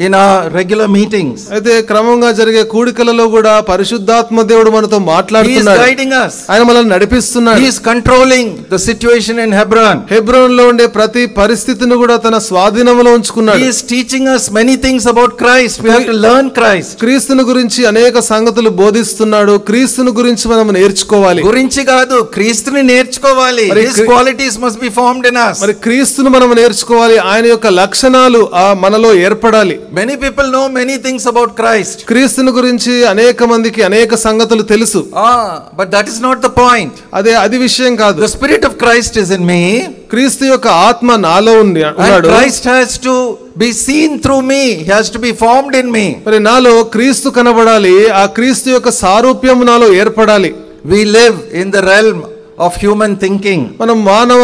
in our regular meetings. అయితే క్రమంగా జరిగే కూడికలలో కూడా పరిశుద్ధాత్మ దేవుడు మనతో మాట్లాడుతున్నాడు. He is guiding us. ఆయన మనల్ని నడిపిస్తున్నాడు. He is controlling the situation in Hebron. హెబ్రోన్లో ఉండే ప్రతి పరిస్థితిని కూడా తన స్వాధీనంలో ఉంచుకున్నాడు. He is teaching us many things about Christ. We have to learn Christ. క్రీస్తుని గురించి అనేక సంగతులు బోధిస్తున్నాడు. క్రీస్తుని గురించి మనం నేర్చుకోవాలి. గురించి కాదు, క్రీస్తుని నేర్చుకోవాలి. His qualities must be formed in us. మరి క్రీస్తుని మనం నేర్చుకోవాలి. ఆయన యొక్క లక్షణాలు మనలో ఏర్పడాలి. Many people know many things about Christ. క్రీస్తుని గురించి అనేక మందికి అనేక సంగతులు తెలుసు. But that is not the point. అది విషయం కాదు. The Spirit of Christ is in me. క్రీస్తు యొక్క ఆత్మ నాలో ఉన్నాడు. Christ has to be seen through me. He has to be formed in me. మరి నాలో క్రీస్తు కనబడాలి. ఆ క్రీస్తు యొక్క సారూప్యం నాలో ఏర్పడాలి. We live in the realm of human thinking. మనం మానవ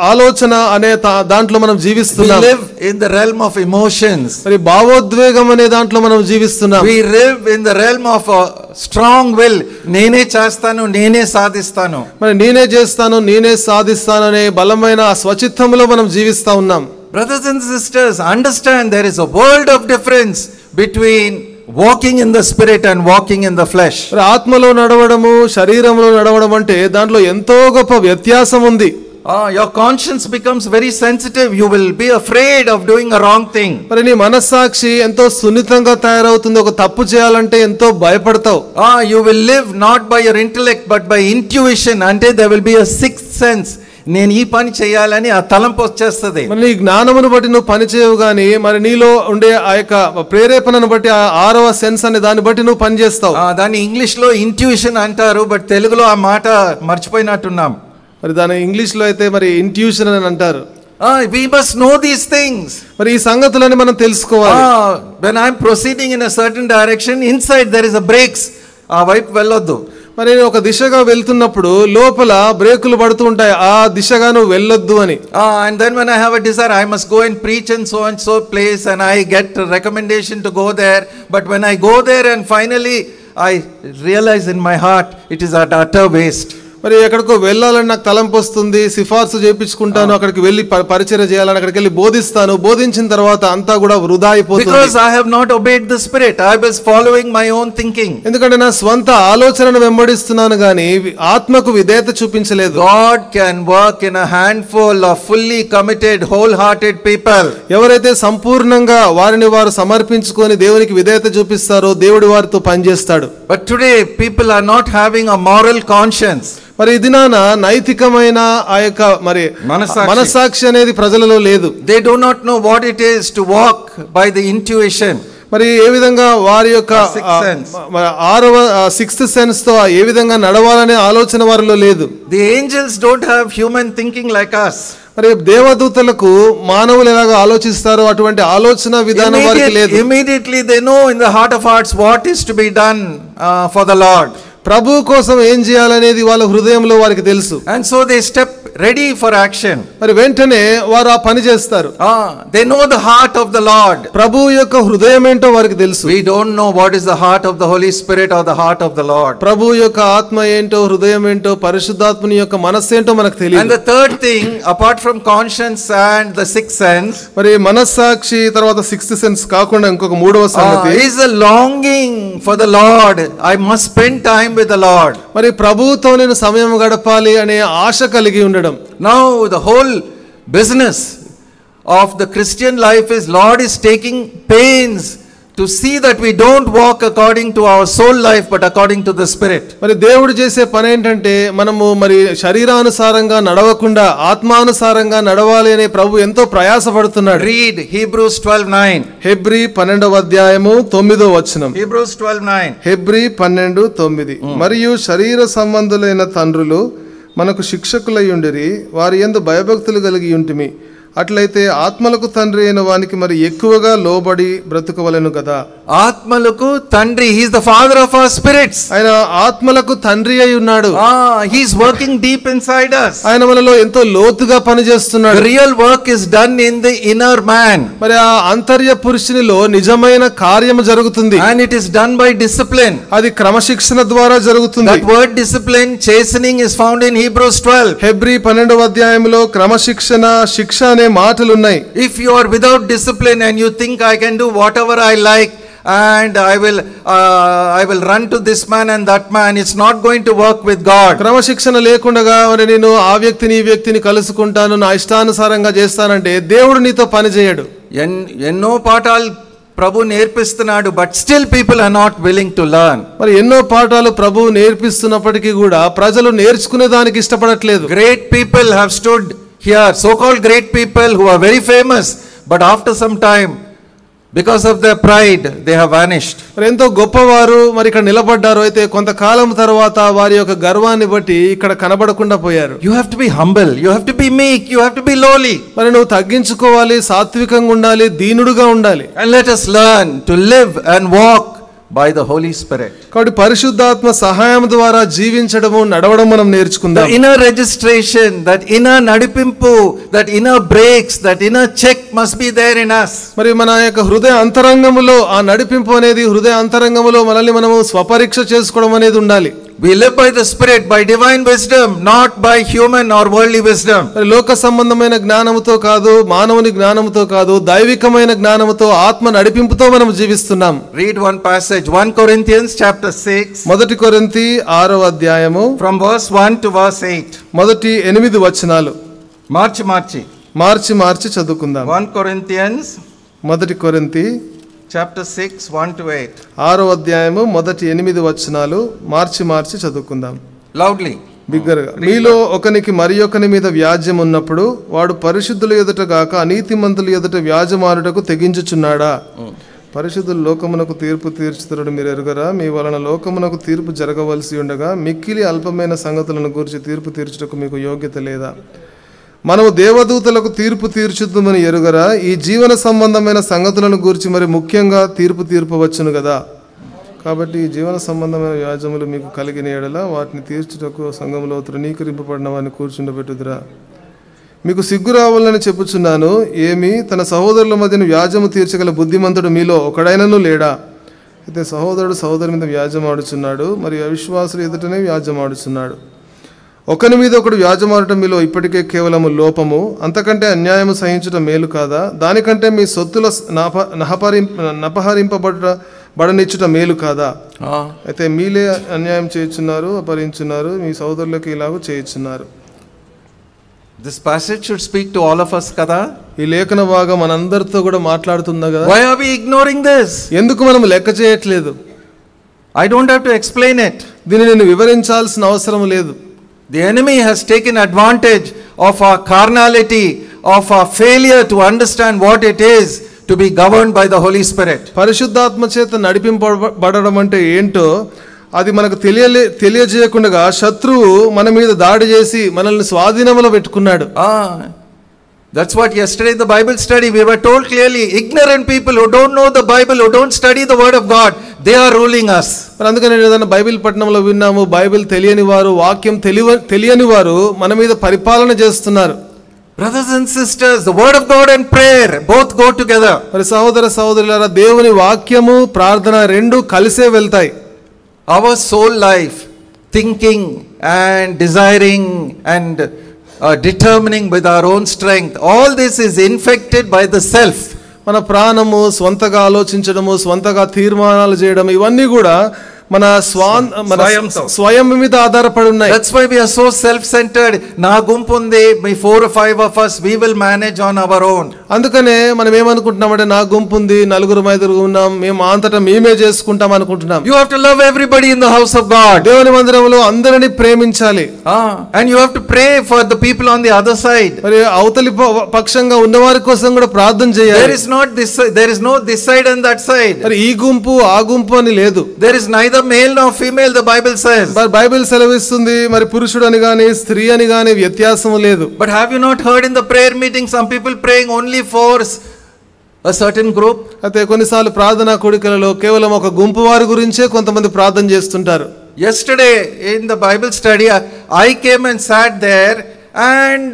ఆలోచన అనే దాంట్లో మనం జీవిస్తున్నాం. We live in the realm of emotions. మరి భావోద్వేగం అనే దాంట్లో మనం జీవిస్తున్నాం. We live in the realm of a strong will. నేనే చేస్తాను, నేనే సాధిస్తాను. మరి నేనే చేస్తాను, నేనే సాధిస్తాను అనే బలమైన స్వచిత్తంలో మనం జీవిస్తా ఉన్నాం. Brothers and sisters, understand there is a world of difference between walking in the spirit and walking in the flesh. ఆత్మలో నడవడము, శరీరంలో నడవడం అంటే దాంట్లో ఎంతో గొప్ప వ్యత్యాసం ఉంది. Your conscience becomes very sensitive. You will be afraid of doing a wrong thing. మరి నీ మనస్సాక్షి ఎంతో సున్నితంగా తయారవుతుంది. ఒక తప్పు చేయాలంటే ఎంతో భయపడతావు. You will live not by your intellect but by intuition. అంటే there will be a sixth sense. నేను ఈ పని చేయాలని ఆ తలంపు వచ్చేస్తుంది. మరి నీ జ్ఞానమును బట్టి నువ్వు పని చేయవు గానీ మరి నీలో ఉండే ఆ యొక్క ప్రేరేపణను బట్టి ఆ 6వ సెన్స్ అనే దాన్ని బట్టి నువ్వు పని చేస్తావు. దాన్ని ఇంగ్లీష్ లో ఇంట్యూషన్ అంటారు, బట్ తెలుగులో ఆ మాట మర్చిపోయినట్టున్నాం. మరి దాని ఇంగ్లీష్ లో అయితే మరి ఇంట్యూషన్ అని అంటారు. We must know these things. మరి ఈ సంగతులని మనం తెలుసుకోవాలి. When I am proceeding in a certain direction, inside there is a brakes. ఆ వైపు వెళ్ళొద్దు. మరి నేను ఒక దిశగా వెళ్తున్నప్పుడు లోపల బ్రేకులు పడుతూ ఉంటాయి, ఆ దిశగా నువ్వు వెళ్ళొద్దు అని. And then when I have a desire, I must go and preach in so and so place, and I get a recommendation to go there. But when I go there and finally I realize in my heart it is at utter waste. మరి ఎక్కడికో వెళ్ళాలని నాకు తలంపు వస్తుంది, సిఫార్సు చేయించుకుంటాను, అక్కడికి వెళ్ళి పరిచర్య చేయాలని అక్కడికి వెళ్ళి బోధిస్తాను, బోధించిన తర్వాత అంతా కూడా వృధా అయిపోతుంది. Because I have not obeyed the Spirit, I was following my own thinking. ఎందుకంటే నా స్వంత ఆలోచనను వెంబడిస్తున్నాను గానీ ఆత్మకు విధేయత చూపించలేదు. God can work in a handful of fully committed, wholehearted people. ఎవరైతే సంపూర్ణంగా వారిని వారు సమర్పించుకొని దేవునికి విధేయత చూపిస్తారో దేవుడు వారితో పనిచేస్తాడు. But today people are not having a moral conscience. మరి ఇది నాన్న నైతికమైన ఆ యొక్క మరి మనసాక్షి అనేది ప్రజలలో లేదు. They do not know what it is to walk by the intuition. మరి ఏ విధంగా వారి యొక్క సిక్స్త్ సెన్స్ తో ఏ విధంగా నడవాలనే ఆలోచన వారిలో లేదు. The angels don't have human thinking like us. మరి దేవదూతలకు మానవులు ఎలాగ ఆలోచిస్తారో అటువంటి ఆలోచన విధానం వారికి లేదు. Immediately they know in the heart of hearts what is to be done for the Lord. ప్రభు కోసం ఏం చేయాలనేది వాళ్ళ హృదయంలో వారికి తెలుసు. And so they step ready for action. మరి వెంటనే వారు ఆ పని చేస్తారు. They know the heart of the Lord. ప్రభు యొక్క హృదయం ఏంటో వారికి తెలుసు. We don't know what is the heart of the Holy Spirit or the heart of the Lord. ప్రభు యొక్క ఆత్మ ఏంటో, హృదయం ఏంటో, పరిశుద్ధాత్మని యొక్క మనస్సు ఏంటో మనకు తెలియదు. And the third thing, apart from conscience and the sixth sense, మరి మనస్సాక్షి తర్వాత సిక్స్త్ సెన్స్ కాకుండా ఇంకొక మూడవ సంగతి is a longing for the Lord. I must spend time with the Lord. మరి ప్రభువుతో నేను సమయం గడపాలి అనే ఆశ కలిగి ఉండడం. Now the whole business of the Christian life is Lord is taking pains to see that we don't walk according to our soul life but according to the Spirit. మరి దేవుడు చేసే పని ఏంటంటే మనము మరి శరీరానుసారంగా నడవకుండా ఆత్మానుసారంగా నడవాలి అనే ప్రభు ఎంతో ప్రయాసపడుతున్నాడు. Read Hebrews 12:9. హెబ్రీ 12వ అధ్యాయము 9వ వచనం. Hebrews 12:9. హెబ్రీ 12:9. మరియు శరీర సంబంధులైన తండ్రులు మనకు శిక్షకులై ఉండిరి, వారి యందు భయభక్తులు కలిగి ఉంటిమి, అట్లయితే ఆత్మలకు తండ్రి అయిన వానికి మరి ఎక్కువగా లోబడి బ్రతుకవలెను కదా. ఆత్మలకు తండ్రి, he is the father of our spirits. ఆయన ఆత్మలకు తండ్రి అయి ఉన్నాడు. He is working deep inside us. ఆయన మనలో ఎంతో లోతుగా పనిచేస్తున్నాడు. The real work is done in the inner man. మరి ఆ అంతర్య పురుషునిలో నిజమైన కార్యము జరుగుతుంది. And it is done by discipline. అది క్రమశిక్షణ ద్వారా జరుగుతుంది. That word discipline, chastening, is found in Hebrews 12. Hebrew 12వ అధ్యాయంలో క్రమశిక్షణ, శిక్ష అనే మాటలు ఉన్నాయి. If you are without discipline and you think I can do whatever I like and I will run to this man and that man, it's not going to work with God. క్రమశిక్షణ లేకుండా మరి నేను ఆ వ్యక్తిని ఈ వ్యక్తిని కలుసుకుంటాను, నా ఇష్టానుసారంగా చేస్తానంటే దేవుడు నీతో పని చేయడు. ఎన్నో పాఠాలు ప్రభు నేర్పిస్తున్నాడు, but still people are not willing to learn. మరి ఎన్నో పాఠాలు ప్రభు నేర్పిస్తున్నప్పటికీ కూడా ప్రజలు నేర్చుకునే దానికి ఇష్టపడట్లేదు. Great people have stood here, so called great people who are very famous, but after some time because of their pride they have vanished. మరి ఎంతో గొప్పవారు మరి ఇక్కడ నిలబడ్డారు, అయితే కొంతకాలం తర్వాత వారి యొక్క గర్వాన్ని బట్టి ఇక్కడ కనబడకుండా పోయారు. You have to be humble, you have to be meek, you have to be lowly. మరి నువ్వు తగ్గించుకోవాలి, సాత్వికంగా ఉండాలి, దీనుడుగా ఉండాలి. And let us learn to live and walk by the Holy Spirit. కాబట్టి పరిశుద్ధాత్మ సహాయం ద్వారా జీవించడము, నడవడం మనం నేర్చుకుందాం. The inner registration, that inner నడిపింపు, that inner breaks, that inner check must be there in us. మరి మన యొక్క హృదయ అంతరంగములో ఆ నడిపింపు అనేది, హృదయ అంతరంగములో మనల్ని మనము స్వపరీక్ష చేసుకోవడం అనేది ఉండాలి. We live by the Spirit, by divine wisdom, not by human or worldly wisdom. లోక సంబంధమైన జ్ఞానముతో కాదు, మానవుని జ్ఞానముతో కాదు, దైవికమైన జ్ఞానముతో, ఆత్మ నడిపింపుతో మనం జీవిస్తున్నాం. Read one passage, 1 Corinthians chapter 6. మొదటి కొరింథీ 6వ అధ్యాయము from verse 1 to verse 8. మొదటి 8 వచనాలు మార్చి చదువుకుందాం. 1 Corinthians మొదటి కొరింథీ chapter 6 1 to 8. 6వ అధ్యాయము మొదటి 8 వచనాలు మార్చి చదువుకుందాం. Loudly. బిగ్గరగా. మీలో ఒకనికి మరి ఒకని మీద వ్యాజ్యం ఉన్నప్పుడు వాడు పరిశుద్ధుల ఎదుట గాక అనీతిమంతుల ఎదుట వ్యాజమాడుటకు తెగించుచున్నాడా? పరిశుద్ధులు లోకమునకు తీర్పు తీర్చుతారని మీరు ఎరుగరా? మీ వలన లోకమునకు తీర్పు జరగవలసి ఉండగా మిక్కిలి అల్పమైన సంగతులను గురించి తీర్పు తీర్చుటకు మీకు యోగ్యత లేదా? మనము దేవదూతలకు తీర్పు తీర్చుద్దామని ఎరుగరా, ఈ జీవన సంబంధమైన సంగతులను గురించి మరి ముఖ్యంగా తీర్పు తీర్పవచ్చును కదా. కాబట్టి ఈ జీవన సంబంధమైన వ్యాజ్యములు మీకు కలిగిన ఎడల వాటిని తీర్చుటకు సంఘంలో తృణీకరింపబడిన వారిని కూర్చుండబెట్టుదురా. మీకు సిగ్గు రావాలని చెప్పుచున్నాను. ఏమి తన సహోదరుల మధ్యన వ్యాజ్యము తీర్చగల బుద్ధిమంతుడు మీలో ఒకడైనను లేడా? అయితే సహోదరుడు సహోదరు మీద వ్యాజ్యమాడుచున్నాడు, మరియు అవిశ్వాసులు ఎదుటనే వ్యాజ్యమాడుచున్నాడు. ఒకని మీద ఒకడు వ్యాజ్యమాడటం మీలో ఇప్పటికే కేవలము లోపము. అంతకంటే అన్యాయము సహించటం మేలు కాదా? దానికంటే మీ సొత్తుల నపహరింపబడనిచ్చుట మేలు కాదా? అయితే మీలే అన్యాయం చేయుచున్నారు, అపహరించున్నారు, మీ సహోదరులకు ఇలాగూ చేయుచున్నారు. This passage should speak to all of us kada. ఈ లేఖన భాగం మనందరితో కూడా మాట్లాడుతుందా కదా? Why are we ignoring this? ఎందుకు మనం లెక్క చేయట్లేదు? I don't have to explain it. దీన్ని నేను వివరించాల్సిన అవసరం లేదు. The enemy has taken advantage of our carnality, of our failure to understand what it is to be governed by the Holy Spirit. పరిశుద్ధాత్మ చేత నడిపింపబడడం అంటే ఏంటో అది మనకు తెలియజేయకుండా శత్రువు మన మీద దాడి చేసి మనల్ని స్వాధీనంలో పెట్టుకున్నాడు. That's what yesterday in the Bible study we were told clearly, ignorant people who don't know the Bible, who don't study the word of God, they are ruling us. మరి అందుకని ఏదైనా బైబిల్ పట్టణంలో విన్నాము, బైబిల్ తెలియని వారు, వాక్యం తెలియని వారు మన మీద పరిపాలన చేస్తున్నారు. Brothers and sisters, the word of God and prayer both go together. మరి సహోదర సహోదరులారా, దేవుని వాక్యము ప్రార్థన రెండు కలిసే వెళ్తాయి. Our soul life, thinking and desiring and determining with our own strength, all this is infected by the self. మన ప్రాణము స్వంతగా ఆలోచించడము, స్వంతగా తీర్మానాలు చేయడం, ఇవన్నీ కూడా మన స్వయం మీద ఆధారపడి ఉన్నాయి. That's why we are so self-centered. నా గుంపు ఉంది, మీ 4 or 5 of us, we will manage on our own. అందుకనే మనం ఏమనుకుంటున్నామంటే నా గుంపు ఉంది, 4-5 ఉన్నాం, మేము అంతటా మేమే చేసుకుంటాం అనుకుంటున్నాం. You have to love everybody in the house of God. దేవుని మందిరంలో అందరిని ప్రేమించాలి. And you have to pray for the people on the other side. మరి అవతలి పక్షంగా ఉన్నవారి కోసం కూడా ప్రార్థన చేయాలి. There is no this side and that side. మరి ఈ గుంపు ఆ గుంపు అని లేదు. There is neither male nor female, the Bible says. మరి బైబిల్ సెలవిస్తుంది మరి పురుషుడు అని గాని స్త్రీ అని గాని వ్యత్యాసం లేదు. But have you not heard in the prayer meeting some people praying only for a certain group? అయితే కొన్నిసార్లు ప్రార్థనా కూడికలలో కేవలం ఒక గుంపు వారి గురించే కొంతమంది ప్రార్థన చేస్తుంటారు. Yesterday in the Bible study I came and sat there and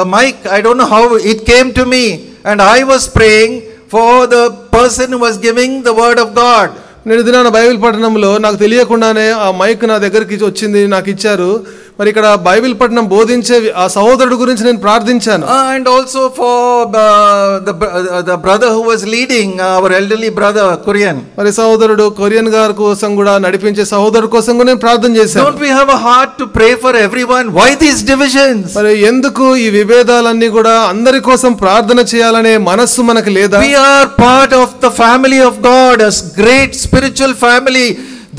the mic, I don't know how it came to me, and I was praying for the person who was giving the word of God. నేను దినాన Bible పఠనంలో నాకు తెలియకుండానే ఆ mic నా దగ్గరికి వచ్చింది, నాకు ఇచ్చారు. మరి ఇక్కడ బైబిల్ పఠనం బోధించే ఆ సహోదరుడు గురించి నేను ప్రార్థించాను. And also for the brother who was leading, our elderly brother Korean. మరి సహోదరుడు కొరియన్ గారి కోసం కూడా నడిపించే సహోదరుడు కోసం కూడా నేను ప్రార్థన చేశాను. Don't we have a heart to pray for everyone? Why these divisions? మరి ఎందుకు ఈ విభేదాలన్నీ కూడా అందరి కోసం ప్రార్థన చేయాలనే మనస్సు మనకు లేదా? We are part of the family of God, a great spiritual family.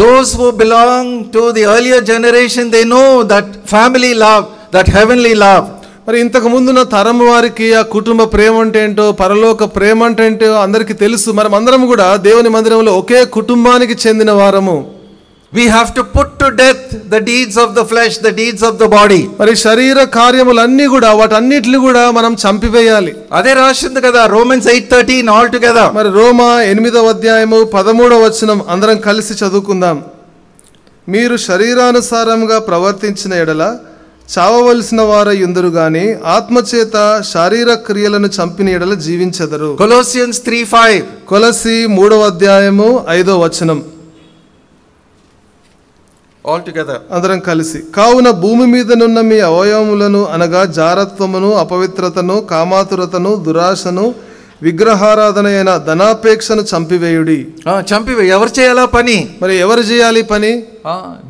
Those who belong to the earlier generation, they know that family love, that heavenly love. మరి ఇంతకు ముందున్న తరం వారికి ఆ కుటుంబ ప్రేమ అంటే ఏంటో, పరలోక ప్రేమ అంటే ఏంటో అందరికీ తెలుసు. మనం అందరం కూడా దేవుని మందిరంలో ఒకే కుటుంబానికి చెందిన వారము. We have to put to death the deeds of the flesh, the deeds of the body. మరి శరీర కార్యములన్నీ కూడా వాటన్నిటిని కూడా మనం చంపివేయాలి. అదే రాసింది కదా Romans 8:13 all together. మరి రోమా 8వ అధ్యాయము 13వ వచనం అందరం కలిసి చదువుకుందాం. మీరు శరీరానుసారంగా ప్రవర్తించిన ఎడల చావవలసిన వారై ఉందరు గాని ఆత్మచేత శారీర క్రియలను చంపిన ఎడల జీవించెదరు. Colossians 3:5. కొలస్సీ 3వ అధ్యాయము 5వ వచనం all together. అందరం కలిసి. కావున భూమి మీదనున్న మీ అవయవములను అనగా జారత్వమును, అపవిత్రతను, కామాతురతను, దురాశను, విగ్రహారాధన అయిన ధనాపేక్షను చంపివేయుడి. చంపివేయి. ఎవరు చేయాలా పని? మరి ఎవరు చేయాలి పని?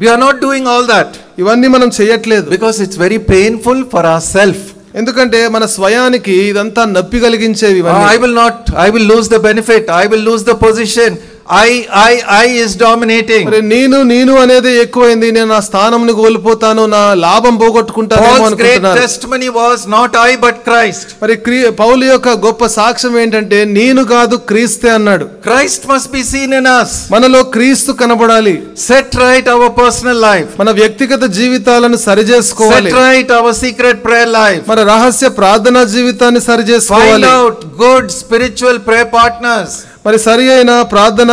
We are not doing all that. ఇవన్నీ మనం చేయట్లేదు. Because it's very painful for ourselves. ఎందుకంటే మన స్వయానికి ఇదంతా నొప్పి కలిగించేవి. I will lose the benefit, I will lose the position, I is dominating. మరి నేను అనేది ఎక్కువైంది, నేను నా స్థానంని కోల్పోతాను, నా లాభం పోగొట్టుకుంటాను Paul's great అనుకుంటున్నాను. testimony was not I but Christ. మరి పౌలు యొక్క గొప్ప సాక్ష్యం ఏంటంటే నేను కాదు క్రీస్తే అన్నాడు. Christ must be seen in us. మనలో క్రీస్తు కనబడాలి. Set right our personal life. మన వ్యక్తిగత జీవితాలను సరిచేసుకోవాలి. Set right our secret prayer life. మన రహస్య ప్రార్థనా జీవితాన్ని సరిచేసుకోవాలి. Find out good spiritual prayer partners. మరి సరి అయిన ప్రార్థన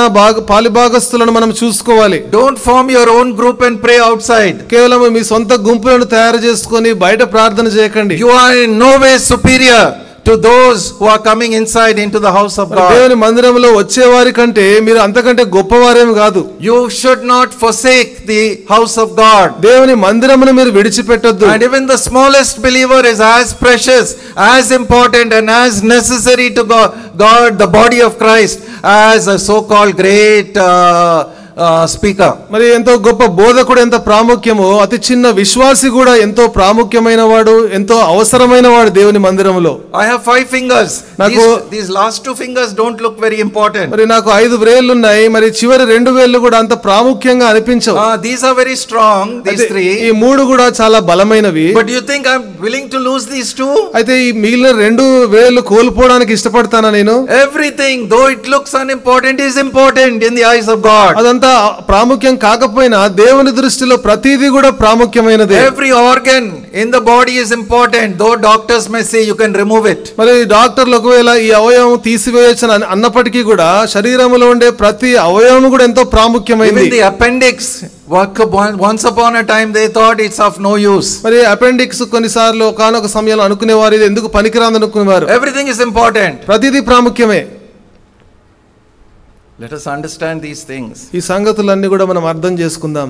పాలిభాగస్తులను మనం చూసుకోవాలి. Don't form your own group and pray outside. కేవలం మీ సొంత గుంపులను తయారు చేసుకొని బయట ప్రార్థన చేయకండి. You are in no way superior to those who are coming inside into the house of God. దేవుని మందిరంలో వచ్చేవారి కంటే మీరు అంతకంటే గొప్పవారేమి కాదు. You should not forsake the house of God. దేవుని మందిరమును మీరు విడిచిపెట్టొద్దు. And even the smallest believer is as precious, as important and as necessary to God, the body of Christ, as a so-called great speaker. మరి ఎంతో గొప్ప బోధకుడు ఎంత ప్రాముఖ్యమో అతి చిన్న విశ్వాసి కూడా ఎంతో ప్రాముఖ్యమైన వాడు, ఎంతో అవసరమైన వాడు దేవుని మందిరంలో. I have 5 fingers. These last 2 fingers don't look very important. మరి నాకు 5 వేళ్ళు ఉన్నాయి, మరి చివరి 2 వేళ్ళు కూడా అంత ప్రాముఖ్యంగా అనిపించవు. These are very strong, these 3. ఈ 3 కూడా చాలా బలమైనవి. But you think I'm willing to lose these 2? అయితే ఈ మిగిలిన 2 వేళ్ళు కోల్పోవడానికి ఇష్టపడతానా నేను? Everything, though it looks unimportant, is important in the eyes of God. అదంతా ప్రాముఖ్యం కాకపోయినా దేవుని దృష్టిలో ప్రతిదీ కూడా ప్రాముఖ్యమైనదే. Every organ in the body is important, though doctors may say you can remove it. మరి డాక్టర్లు ఒకవేళ ఈ అవయవం తీసివేయొచ్చు అన్నప్పటికీ కూడా శరీరంలో ఉండే ప్రతి అవయవం కూడా ఎంతో ప్రాముఖ్యమైనది. Even the appendix, once upon a time they thought it's of no use. మరి అపెండిక్స్ కొన్నిసార్లు ఒకానొక సమయంలో అనుకునేవారు ఇది ఎందుకు పనికిరాదు అనుకునేవారు. Everything is important. ప్రతిదీ ప్రాముఖ్యమే. Let us understand these things. ఈ సంగతులన్నీ కూడా మనం అర్థం చేసుకుందాం.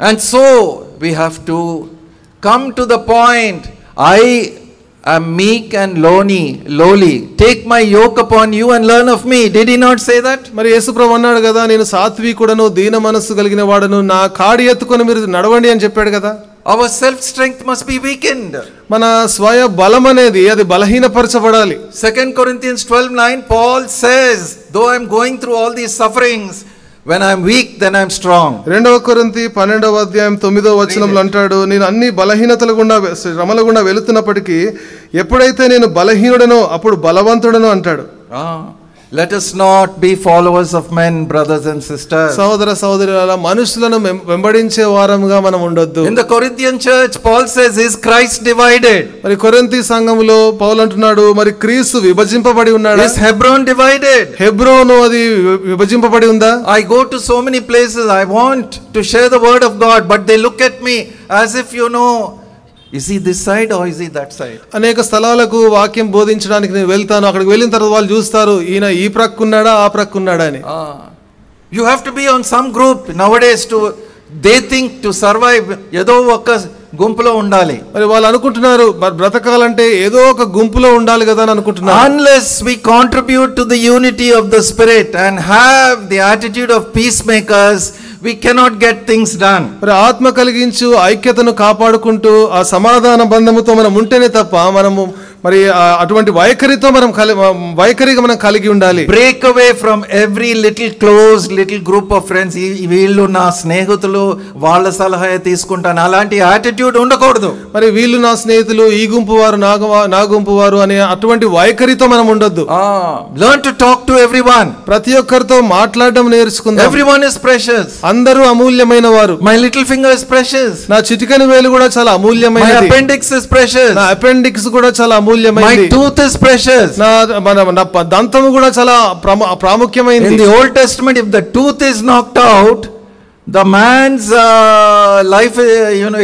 And so we have to come to the point, I am meek and lowly. Take my yoke upon you and learn of me. Did he not say that? మరి యేసుప్రభు అన్నాడు కదా, నేను సాత్వికుడను దీన మనస్సు కలిగిన వాడను, నా కాడి ఎత్తుకొని మీరు నడవండి అని చెప్పాడు కదా. Our self strength must be weakened. మన స్వయ బలం అనేది అది బలహీనపరచబడాలి. 2 Corinthians 12:9 Paul says, though I am going through all these sufferings, when I am weak then I am strong. 2 కొరింథీ 12వ అధ్యాయం 9వ వచనంలో అంటాడు, నేను అన్ని బలహీనతల గుండా శ్రమల గుండా వెళుతున్నప్పటికీ ఎప్పుడైతే నేను బలహీనుడనో అప్పుడు బలవంతుడను అంటాడు. Let us not be followers of men, brothers and sisters. సహోదర సహోదరులారా, మనుషులను వెంబడించే వారముగా మనం ఉండొద్దు. In the Corinthian church Paul says, is Christ divided? మరి కొరింథీ సంఘములో పౌలు అంటున్నాడు, మరి క్రీస్తు విభజింపబడి ఉన్నాడు. Is Hebron divided? హెబ్రోను అది విభజింపబడి ఉందా? I go to so many places, I want to share the word of God, but they look at me as if, is he this side or is he that side? అనేక స్థలాలకు వాక్యం బోధించడానికి నేను వెళ్తాను, అక్కడికి వెళ్ళిన తర్వాత వాళ్ళు చూస్తారు ఈయన ఈ ప్రక్కున్నాడా ఆ ప్రక్కున్నాడా అని. You have to be on some group nowadays they think to survive ఏదో ఒక గుంపులో ఉండాలి. మరి వాళ్ళు అనుకుంటున్నారు మరి బ్రతకాలంటే ఏదో ఒక గుంపులో ఉండాలి కదా అని అనుకుంటున్నారు. Unless we contribute to the unity of the spirit and have the attitude of peacemakers, we cannot get things done. మరి ఆత్మ కలిగించు ఐక్యతను కాపాడుకుంటూ ఆ సమాధాన బంధముతో మనం ఉంటేనే తప్ప మనము మరి అటువంటి వైఖరితో వైఖరిగా మనం కలిగి ఉండాలి. Break away from every little group of friends. వీళ్ళు నా స్నేహితులు, వాళ్ళ సలహా తీసుకుంటాను, అలాంటి యాటిట్యూడ్ ఉండకూడదు. మరి వీళ్ళు నా స్నేహితులు, ఈ గుంపు వారు నా గుంపు వారు అనే అటువంటి వైఖరితో మనం ఉండొద్దు. Learn to talk to everyone. ప్రతి ఒక్కరితో మాట్లాడడం నేర్చుకుందాం. Everyone is precious. అందరూ అమూల్యమైన వారు. My little finger is precious. నా చిటికెన వేలు కూడా చాలా అమూల్యమైనది. My appendix is precious. నా అపెండిక్స్ కూడా చాలా అమూల్యమైనది. My tooth is precious. నా దంతము కూడా చాలా ప్రాముఖ్యమైనది. In the Old Testament, if the tooth is knocked out, the man's life,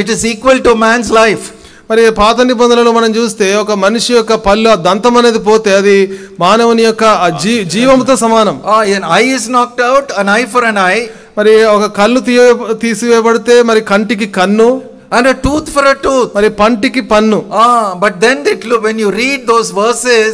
it is equal to man's life. మరి పాత నిబంధనలో మనం చూస్తే ఒక మనిషి యొక్క పళ్ళు ఆ దంతం అనేది పోతే అది మానవుని యొక్క జీవంతో సమానం. An eye is knocked out, an eye for an eye. మరి ఒక కళ్ళు తీసివేయబడితే మరి కంటికి కన్ను, and a tooth for a tooth. మరి పంటికి పన్ను. But then when you read those verses,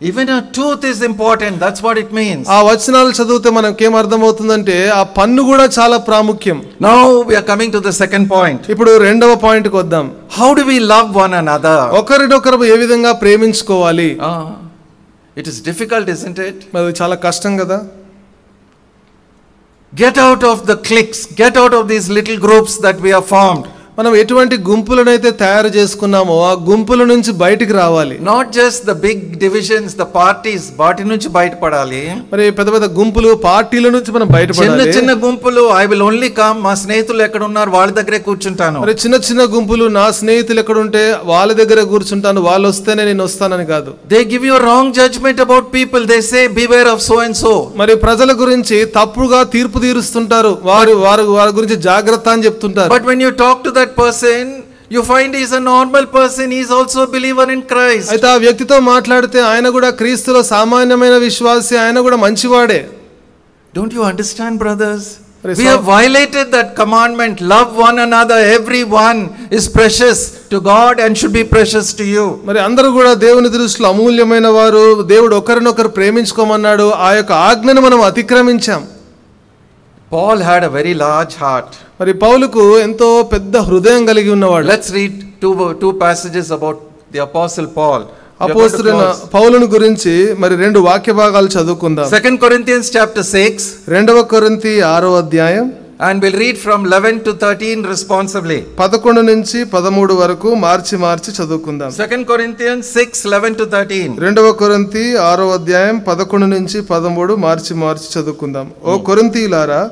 even a tooth is important. That's what it means. ఆ వచనాలు చదివితే మనకి ఏం అర్థమవుతుందంటే ఆ పన్ను కూడా చాలా ప్రాముఖ్యం. Now we are coming to the second point. ఇప్పుడు రెండవ పాయింట్ కి వద్దాం. How do we love one another? ఒకరినొకరు ఏ విధంగా ప్రేమించుకోవాలి? It is difficult, isn't it? అది చాలా కష్టం కదా. Get out of the cliques, get out of these little groups that we have formed. మనం ఎటువంటి గుంపులనైతే తయారు చేసుకున్నామో ఆ గుంపుల నుంచి బయటికి రావాలి. Not just the big divisions, the parties, వాటి నుంచి బయటపడాలి. మరి పెద్ద పెద్ద గుంపులు పార్టీల నుంచి మనం బయటపడాలి. చిన్న చిన్న గుంపులు, I will only come, మా స్నేహితులు ఎక్కడ ఉన్నారు వాళ్ళ దగ్గరే కూర్చుంటాను. మరి చిన్న చిన్న గుంపులు, నా స్నేహితులు ఎక్కడ ఉంటే వాళ్ళ దగ్గరే కూర్చుంటాను, వాళ్ళు వస్తేనే నేను వస్తానని కాదు. They give you a wrong judgment about people. They say beware of so and so. మరి ప్రజల గురించి తప్పుగా తీర్పు తీరుస్తుంటారు, వారి గురించి జాగ్రత్త అని చెప్తుంటారు. But when you talk to that person, you find he is a normal person, he is also a believer in Christ. అయితే ఆ వ్యక్తితో మాట్లాడితే ఆయన కూడా క్రీస్తులో సామాన్యమైన విశ్వాసి, ఆయన కూడా మంచివాడే. Don't you understand, brothers? We have violated that commandment. Love one another. Everyone is precious to God and should be precious to you. మరి అందరూ కూడా దేవుని దృష్టిలో అమూల్యమైన వారు. దేవుడు ఒకరినొకరు ప్రేమించుకోమన్నాడు. ఆ యొక్క ఆజ్ఞను మనం అతిక్రమించాం. Paul had a very large heart. మరి పౌలుకు ఎంతో పెద్ద హృదయం కలిగి ఉన్నవాడు. Let's read two passages about the apostle Paul. అపోస్తలుడైన పౌలును గురించి మరి రెండు వాక్య భాగాలు చదువుకుందాం. 2 Corinthians chapter 6. 2 కొరింథీ 6వ అధ్యాయం. And we'll read from 11 to 13 responsively. 11 నుంచి 13 వరకు మార్చి చదువుకుందాం. 2 Corinthians 6, 11 to 13. 2 కొరింథీ 6వ అధ్యాయం 11 నుంచి 13 మార్చి చదువుకుందాం. ఓ కొరింథీయులారా,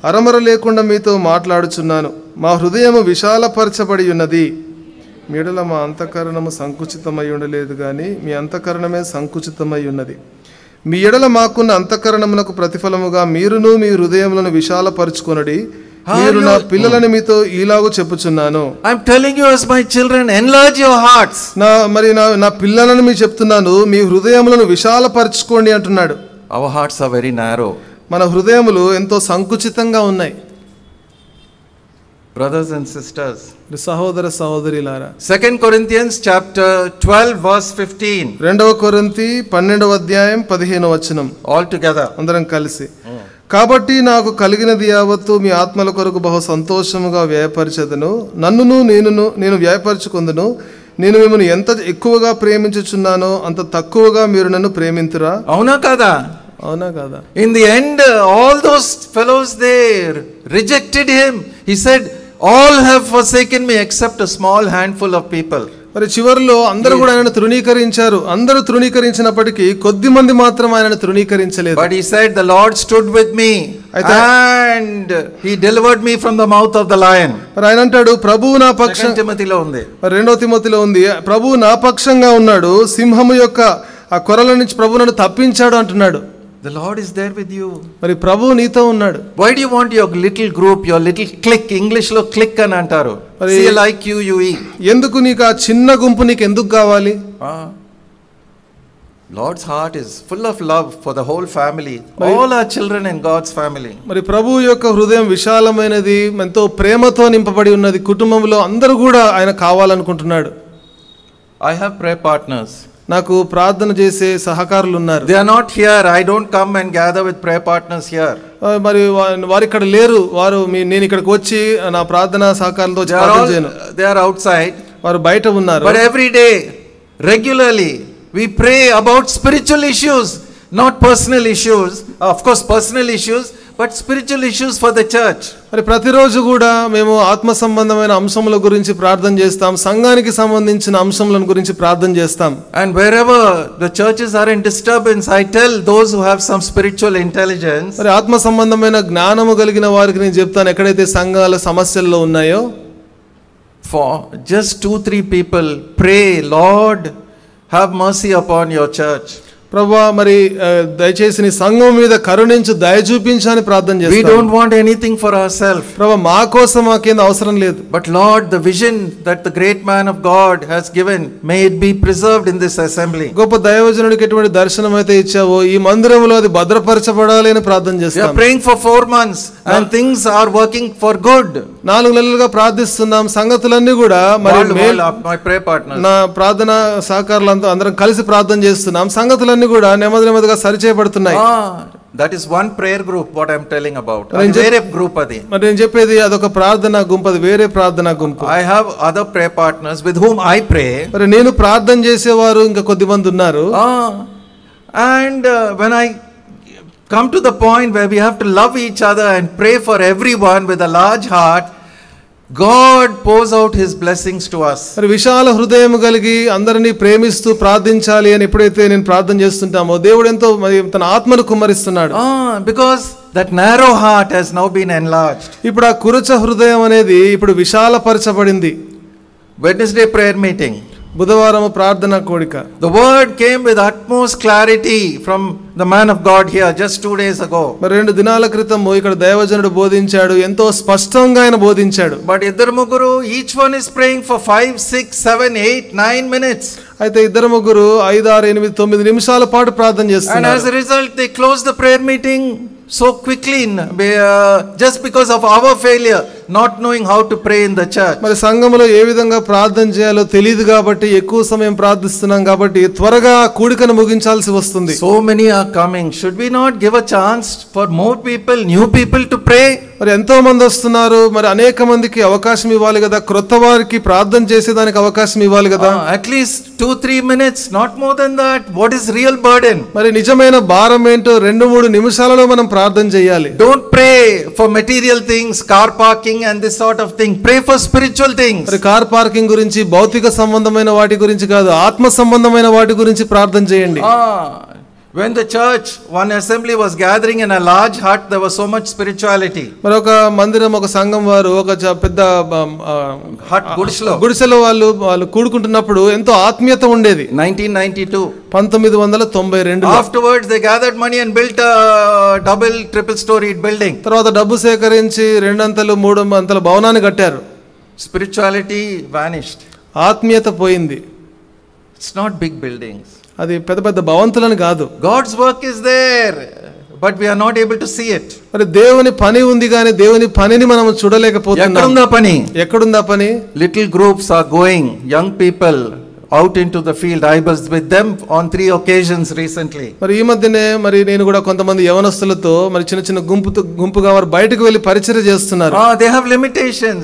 అరమర లేకుండా మీతో మాట్లాడుచున్నాను. మా హృదయము విశాలపరచబడి ఉన్నది. మీడల మా అంతఃకరణము సంకుచితమై ఉండలేదు గాని మీ అంతఃకరణమే సంకుచితమై ఉన్నది. మీ ఎడల మాకున్న అంతఃకరణమునకు ప్రతిఫలముగా మీరును మీ హృదయములను విశాలపరచుకొనుడి. మీరు నా పిల్లలని మీతో ఈలాగు చెప్పుచున్నాను. I am telling you as my children, enlarge your hearts. నా పిల్లలను మీకు చెప్తున్నాను, మీ హృదయములను విశాలపరచుకోండి అంటున్నాడు. Our hearts are very narrow. మన హృదయములు ఎంతో సంకుచితంగా ఉన్నాయి. Brothers and sisters, సహోదర సహోదరులారా, 2 Corinthians chapter 12 verse 15. 2 కొరింథీ 12వ అధ్యాయం 15వ వచనం. All together. అందరం కలిసి. కాబట్టి నాకు కలిగినది యావత్తు మీ ఆత్మల కొరకు బహు సంతోషముగా వ్యయపరచెదను. నన్నును నేను వ్యయపరచుకొందును. నేను మిమ్మల్ని ఎంత ఎక్కువగా ప్రేమించుచున్నానో అంత తక్కువగా మీరు నన్ను ప్రేమింతురా? అవునా కాదా? అవునా కాదా? In the end, all those fellows, they rejected him. He said, all have forsaken me except a small handful of people. మరి చివరిలో అందరూ కూడా ఆయనను తృణీకరించారు. అందరూ తృణీకరించినప్పటికీ కొద్ది మంది మాత్రం ఆయనను తృణీకరించలేదు. But he said, the Lord stood with me and he delivered me from the mouth of the lion. మరి ఆయన అంటాడు, ప్రభువు నా పక్షం. 2 తిమోతిలో ఉంది. 2 తిమోతిలో ఉంది, ప్రభువు నా పక్షంగా ఉన్నాడు, సింహము యొక్క ఆ కొరల నుంచి ప్రభువు నన్ను తప్పించాడు అంటున్నాడు. The Lord is there with you. మరి ప్రభువు నీతో ఉన్నాడు. Why do you want your little group, your little clique? English lo clique అని అంటారు. CLIQUE. ఎందుకు నీకు ఆ చిన్న గుంపు నీకు ఎందుకు కావాలి? Lord's heart is full of love for the whole family. All our children in God's family. మరి ప్రభువు యొక్క హృదయం విశాలమైనది, ఎంతో ప్రేమతో నింపబడి ఉన్నది. కుటుంబంలో అందరూ కూడా ఆయన కావాలనుకుంటున్నాడు. I have prayer partners. నాకు ప్రార్థన చేసే సహకారులు ఉన్నారు. They are not here. I don't come and gather with prayer partners here. మరి వారు ఇక్కడ లేరు. నేను ఇక్కడికి వచ్చి నా ప్రార్థన సహకారులతో ప్రార్థన చేయను. They are outside. వారు బయట ఉన్నారు. But every day, regularly, we pray about spiritual issues, not personal issues. Of course, personal issues, but spiritual issues for the church. మరి ప్రతిరోజు కూడా మేము ఆత్మ సంబంధమైన అంశముల గురించి ప్రార్థన చేస్తాం, సంఘానికి సంబంధించిన అంశముల గురించి ప్రార్థన చేస్తాం. And wherever the churches are in disturbance, I tell those who have some spiritual intelligence. మరి ఆత్మ సంబంధమైన జ్ఞానము కలిగిన వారికి నేను చెప్తాను, ఎక్కడైతే సంఘాల సమస్యల్లో ఉన్నాయో, for just 2-3 people, pray, Lord, have mercy upon your church. ప్రభువా, మరి దయచేసి నీ సంఘం మీద కరుణించు, దయ చూపించని ప్రార్థన చేస్తాం. We don't want anything for ourselves. ప్రభువా, మా కోసం మాకేం అవసరం లేదు. But Lord, the vision that the great man of God has given, may it be preserved in this assembly. గొప్ప దైవజనుడికి ఎటువంటి దర్శనం అయితే ఇచ్చావో ఈ మందిరంలో అది భద్రపరచబడాలి అని ప్రార్థన చేస్తాం. We are praying for 4 months and things are working for good. 4 నెలలుగా ప్రార్థిస్తున్నాం, సంగతులన్నీ కూడా మరి my prayer partners, నా ప్రార్థన సహకారులంతా అందరం కలిసి ప్రార్థన చేస్తున్నాం, సంగతులన్నీ కూడా నెమ్మదిగా సరిచేయబడుతున్నాయి. That is one prayer group what I am telling about. వేరే గ్రూప్ అది. మరి నేను చెప్పేది అదొక ప్రార్థనా గుంపు, అది వేరే ప్రార్థనా గుంపు. I have other prayer partners with whom I pray. మరి నేను ప్రార్థన చేసేవారు ఇంకా కొద్ది మంది ఉన్నారు. And when I come to the point where we have to love each other and pray for everyone with a large heart, God pours out his blessings to us. మరి విశాల హృదయం కలిగి అందరినీ ప్రేమిస్తూ ప్రార్థించాలి అని ఎప్పుడైతే నేను ప్రార్థన చేస్తుంటామో దేవుడు ఎంతో మరి తన ఆత్మను కుమ్మరిస్తున్నాడు. Because that narrow heart has now been enlarged. ఇప్పుడు ఆ కురచ హృదయం అనేది ఇప్పుడు విశాలపరచబడింది. Wednesday prayer meeting. బుధవారం ప్రార్థన కోడిక. The word came with utmost clarity from the man of God here just 2 days ago. మరి 2 దినాల క్రితం ఇక్కడ దైవజనుడు బోధించాడు, ఎంతో స్పష్టంగా ఆయన బోధించాడు. But ఇద్దరు ముగ్గురు each one is praying for 5, 6, 7, 8, 9 minutes. అయితే ఇద్దరు ముగ్గురు 5, 6, 8, 9 నిమిషాల పాటు ప్రార్థన చేస్తున్నారు. And as a result they closed the prayer meeting so quickly just because of our failure not knowing how to pray in the church. మరి సంఘములో ఏ విధంగా ప్రార్థన చేయాలో తెలియదు కాబట్టి ఎక్కువ సమయం ప్రార్థిస్తున్నాం కాబట్టి త్వరగా కూడికను ముగించాల్సి వస్తుంది. So many are coming. Should we not give a chance for more people, new people to pray? మరి ఎంతో మంది వస్తున్నారు, మరి అనేక మందికి అవకాశం ఇవ్వాలి కదా, క్రొత్త వారికి ప్రార్థన చేసేదానికి అవకాశం ఇవ్వాలి కదా. At least 2-3 minutes, not more than that. What is real burden? మరి నిజమైన భారం ఏంటో 2-3 నిమిషాలలో మనం ప్రార్థన చేయాలి. Don't pray for material things, car parking and this sort of thing. Pray for spiritual things. మరి కార్ పార్కింగ్ గురించి, భౌతిక సంబంధమైన వాటి గురించి కాదు, ఆత్మ సంబంధమైన వాటి గురించి ప్రార్థన చేయండి. When the church, one assembly was gathering in a large hut, there was so much spirituality. మరి ఒక మందిరం, ఒక సంఘం వారు ఒక పెద్ద hut గుడిసెలో వాళ్ళు కూడుకుంటున్నప్పుడు ఎంతో ఆత్మీయత ఉండేది. 1992. 1992. Afterwards they gathered money and built a double, triple storied building. తర్వాత డబ్బు సేకరించి 2 అంతలు 3 అంతల భవనాన్ని కట్టారు. Spirituality vanished. ఆత్మీయత పోయింది. It's not big buildings. అది పెద్ద పెద్ద భవంతులని కాదు. God's work is there, but we are not able to see it. మరి దేవుని పని ఉంది కానీ దేవుని పనిని మనం చూడలేకపోతున్నాం. ఎక్కడుందా పని? Little groups are going, young people out into the field. I was with them on 3 occasions recently. మరి ఈ మధ్యనే మరి నేను కూడా కొంతమంది యవనస్తులతో మరి చిన్న చిన్న గుంపుగా వారు బయటకు వెళ్ళి పరిచర్య చేస్తున్నారు. They have limitations.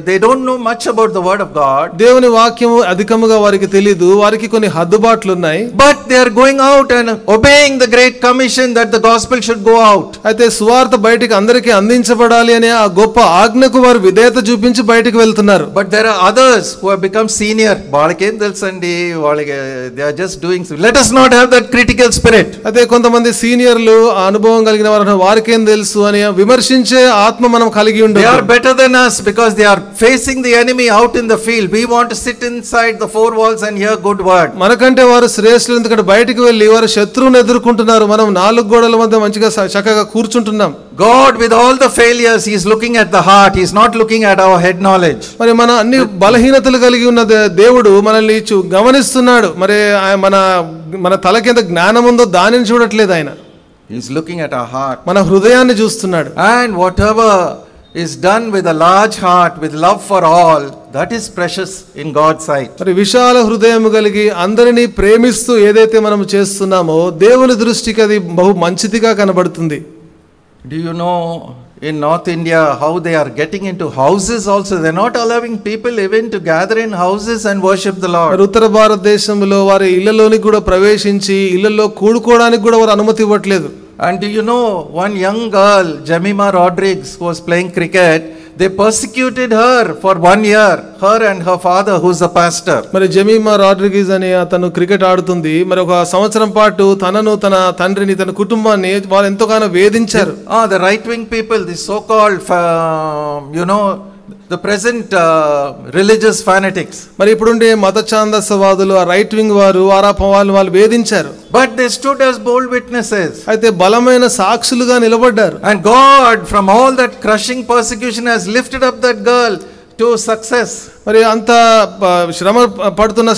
They don't know much about the word of God. దేవుని వాక్యం అధికముగా వారికి తెలియదు, వారికి కొన్ని హద్దుబాట్లు ఉన్నాయి. But they are going out and obeying the great commission that the gospel should go out. అయితే సువార్త బయటికి అందరికీ అందించబడాలి అనే ఆ గొప్ప ఆజ్ఞకు వారు విధేయత చూపించి బయటికి వెళ్తున్నారు. But there are others who have become senior. They are just doing. Let us not have that critical spirit. అదే కొంతమంది సీనియర్లు అనుభవం కలిగిన వారు వారికేం తెలుసు అని విమర్శించే ఆత్మ మనం కలిగి ఉండాలి. They are better than us because they are facing the enemy out in the field. We want to sit inside the 4 walls and hear good word. మనకంటే వారు శ్రేష్ఠులు, ఎందుకంటే బయటికి వెళ్ళి వారు శత్రువుని ఎదుర్కొంటున్నారు, మనం 4 గోడల మధ్య మంచిగా చక్కగా కూర్చుంటున్నాం. God, with all the failures, he is looking at the heart. He is not looking at our head knowledge. మరి మన అన్ని బలహీనతలు కలిగి ఉన్న దేవుడు మనల్ని గమనిస్తున్నాడు. మరి మన తలకి ఎంత జ్ఞానం ఉందో దానిని చూడట్లేదు ఆయన. He is looking at our heart. మన హృదయాన్ని చూస్తున్నాడు. And whatever is done with a large heart, with love for all, that is precious in God's sight. మరి విశాల హృదయం కలిగి అందరినీ ప్రేమిస్తూ ఏదైతే మనం చేస్తున్నామో దేవుని దృష్టికి అది బహు మంచిదిగా కనబడుతుంది. Do you know in North India how they are getting into houses also? They are not allowing people even to gather in houses and worship the Lord. ఉత్తర భారతదేశంలో వారి ఇళ్లలోనికి కూడా ప్రవేశించి ఇళ్లలో కూడుకోవడానికి కూడా వారు అనుమతి ఇవ్వట్లేదు. And do you know one young girl, Jemima Rodriguez, who was playing cricket, they persecuted her for 1 year, her and her father, who is a pastor. మరి జెమీమా రాడ్రిగీజ్ అనే అతను క్రికెట్ ఆడుతుంది. మరి 1 సంవత్సరం పాటు తనను, తన తండ్రిని, తన కుటుంబాన్ని వాళ్ళు ఎంతగానో వేధించారు. The right wing people, the so called the present religious fanatics. మరి ఇప్పుడుండే మత ఛాందసవాదులు, ఆ రైట్ వింగ్ వారు వాళ్ళు వేధించారు. But they stood as bold witnesses. అయితే బలమైన సాక్షులుగా నిలబడ్డారు. And God, from all that crushing persecution, has lifted up that girl to success. మరి అంత శ్రమ పడుతున్న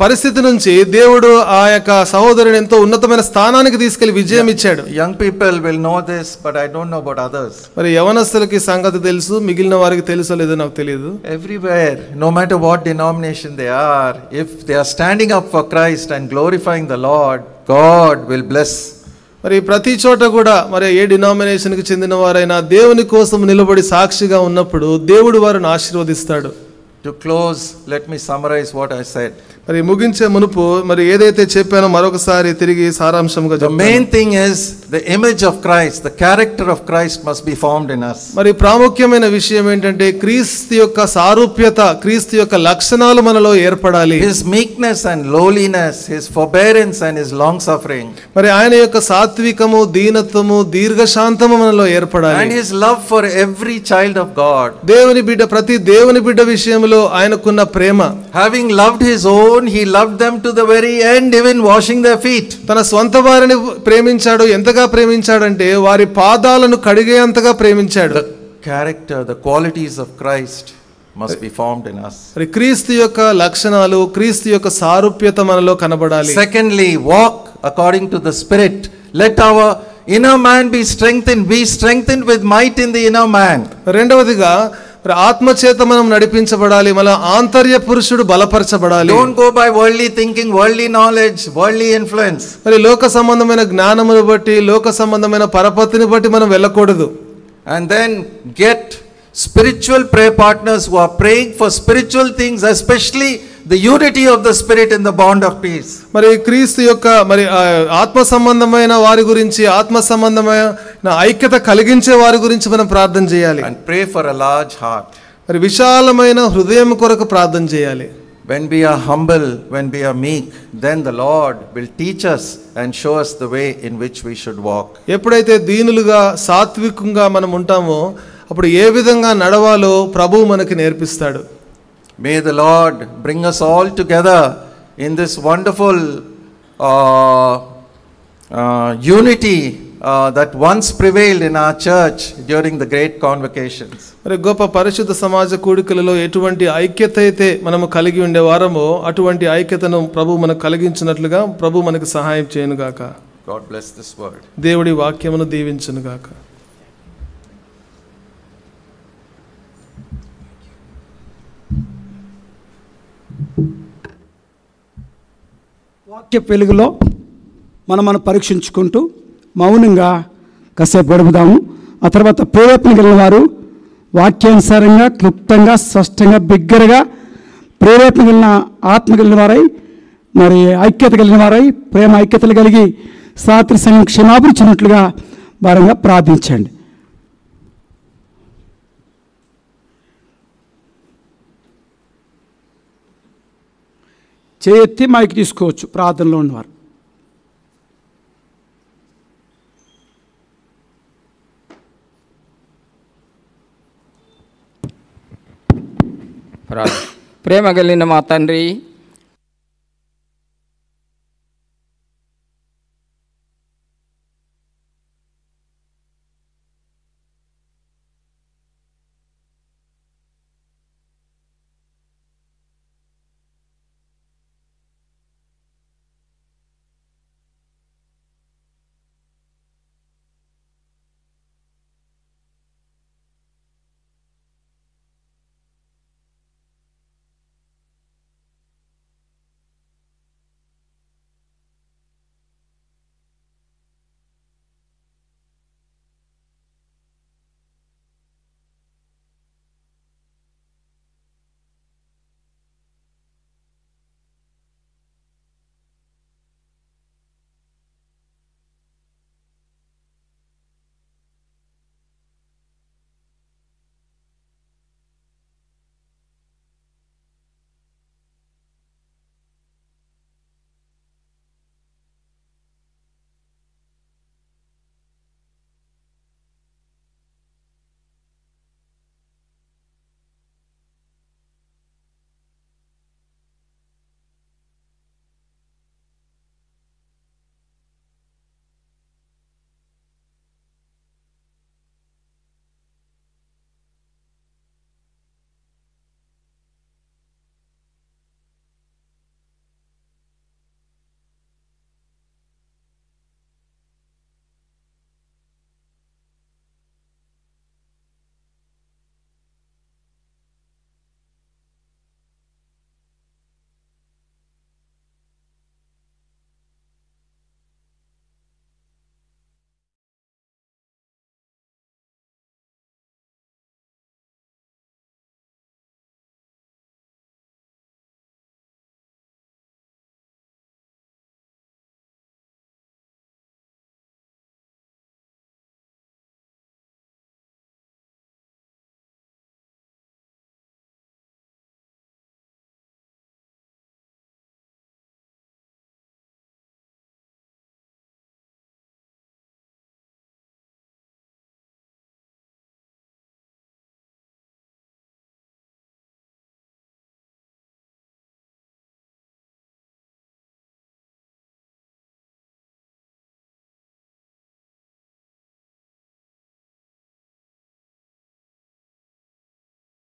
పరిస్థితి నుంచి దేవుడు ఆ యొక్క సహోదరుని ఎంతో ఉన్నతమైన స్థానానికి తీసుకెళ్లి విజయం ఇచ్చాడు. Young people will know this, but I don't know about others. మరి యవనస్తులకి సంగతి తెలుసు, మిగిలిన వారికి తెలుసో లేదో నాకు తెలియదు. Everywhere, no matter what denomination they are, if they are standing up for Christ and glorifying the Lord, God will bless. మరి ప్రతి చోట కూడా మరి ఏ డినామినేషన్ కి చెందిన వారైనా దేవుని కోసం నిలబడి సాక్షిగా ఉన్నప్పుడు దేవుడు వారిని ఆశీర్వదిస్తాడు. To close, let me summarize what I said. మరి ముగించే మునుపు మరి ఏదైతే చెప్పానో మరొకసారి తిరిగి సారాంశంగా The చెప్తాను. main thing is the image of Christ, the character of Christ must be formed in us. మరి ప్రాముఖ్యమైన విషయం ఏంటంటే క్రీస్తు యొక్క సారూప్యత, క్రీస్తు యొక్క లక్షణాలు మనలో ఏర్పడాలి. His meekness and lowliness, his forbearance and his long suffering. మరి ఆయన యొక్క సాత్వికము, దీనత్వము, దీర్ఘశాంతము మనలో ఏర్పడాలి. And his love for every child of God. దేవుని బిడ్డ, ప్రతి దేవుని బిడ్డ విషయంలో ఆయనకున్న ప్రేమ. Having loved his own, he loved them to the very end, even washing their feet. తన స్వంత వారిని ప్రేమించాడు. ఎంతగా ప్రేమించాడంటే వారి పాదాలను కడిగేంతగా ప్రేమించాడు. The character, the qualities of Christ must be formed in us. మరి క్రీస్తు యొక్క లక్షణాలు, క్రీస్తు యొక్క సారూప్యత మనలో కనబడాలి. Secondly, walk according to the Spirit. Let our inner man be strengthened with might in the inner man. రెండవదిగా ఆత్మ చేత మనం నడిపించబడాలి. మన ఆంతర్య పురుషుడు బలపరచబడాలి. Don't go by worldly thinking, worldly knowledge, worldly influence. మరి లోక సంబంధమైన జ్ఞానమును బట్టి, లోక సంబంధమైన పరపతిని బట్టి మనం వెళ్ళకూడదు. And then get spiritual prayer partners who are praying for spiritual things, especially the unity of the Spirit in the bond of peace. మరి క్రీస్తు యొక్క మరి ఆత్మ సంబంధమైన వారి గురించి, ఆత్మ సంబంధమైన ఐక్యత కలిగించే వారి గురించి మనం ప్రార్థన చేయాలి. And pray for a large heart. మరి విశాలమైన హృదయం కొరకు ప్రార్థన చేయాలి. When we are humble, when we are meek, then the Lord will teach us and show us the way in which we should walk. ఎప్పుడైతే దీనులుగా, సాత్వికంగా మనం ఉంటామో అప్పుడు ఏ విధంగా నడవాలో ప్రభువు మనకి నేర్పిస్తాడు. May the Lord bring us all together in this wonderful unity that once prevailed in our church during the great convocations. మరి గొప్ప పరిశుద్ధ సమాజ కూడికలలో ఎటువంటి ఐక్యత అయితే మనము కలిగి ఉండేవారమో అటువంటి ఐక్యతను ప్రభు మనకు కలిగించినట్లుగా ప్రభు మనకు సహాయం చేయను గాక. God bless this word. దేవుడి వాక్యమును దీవించును గాక. వాక్య వెలుగులో మనం పరీక్షించుకుంటూ మౌనంగా కాసేపు గడుపుదాము. ఆ తర్వాత ప్రేరేపణ కలిగిన వారు వాక్యానుసారంగా, క్లుప్తంగా, స్పష్టంగా, బిగ్గరగా ప్రేరేపణ కలిగిన, ఆత్మ కలిగిన వారై, మరి ఐక్యత కలిగిన వారై, ప్రేమ ఐక్యతలు కలిగి సాత్రి సంఘం క్షమాపించినట్లుగా వారంగా ప్రార్థించండి. చేయెత్తి మైకి తీసుకోవచ్చు ప్రార్థనలో ఉన్నవారు. ప్రేమ కలిగిన మా తండ్రి,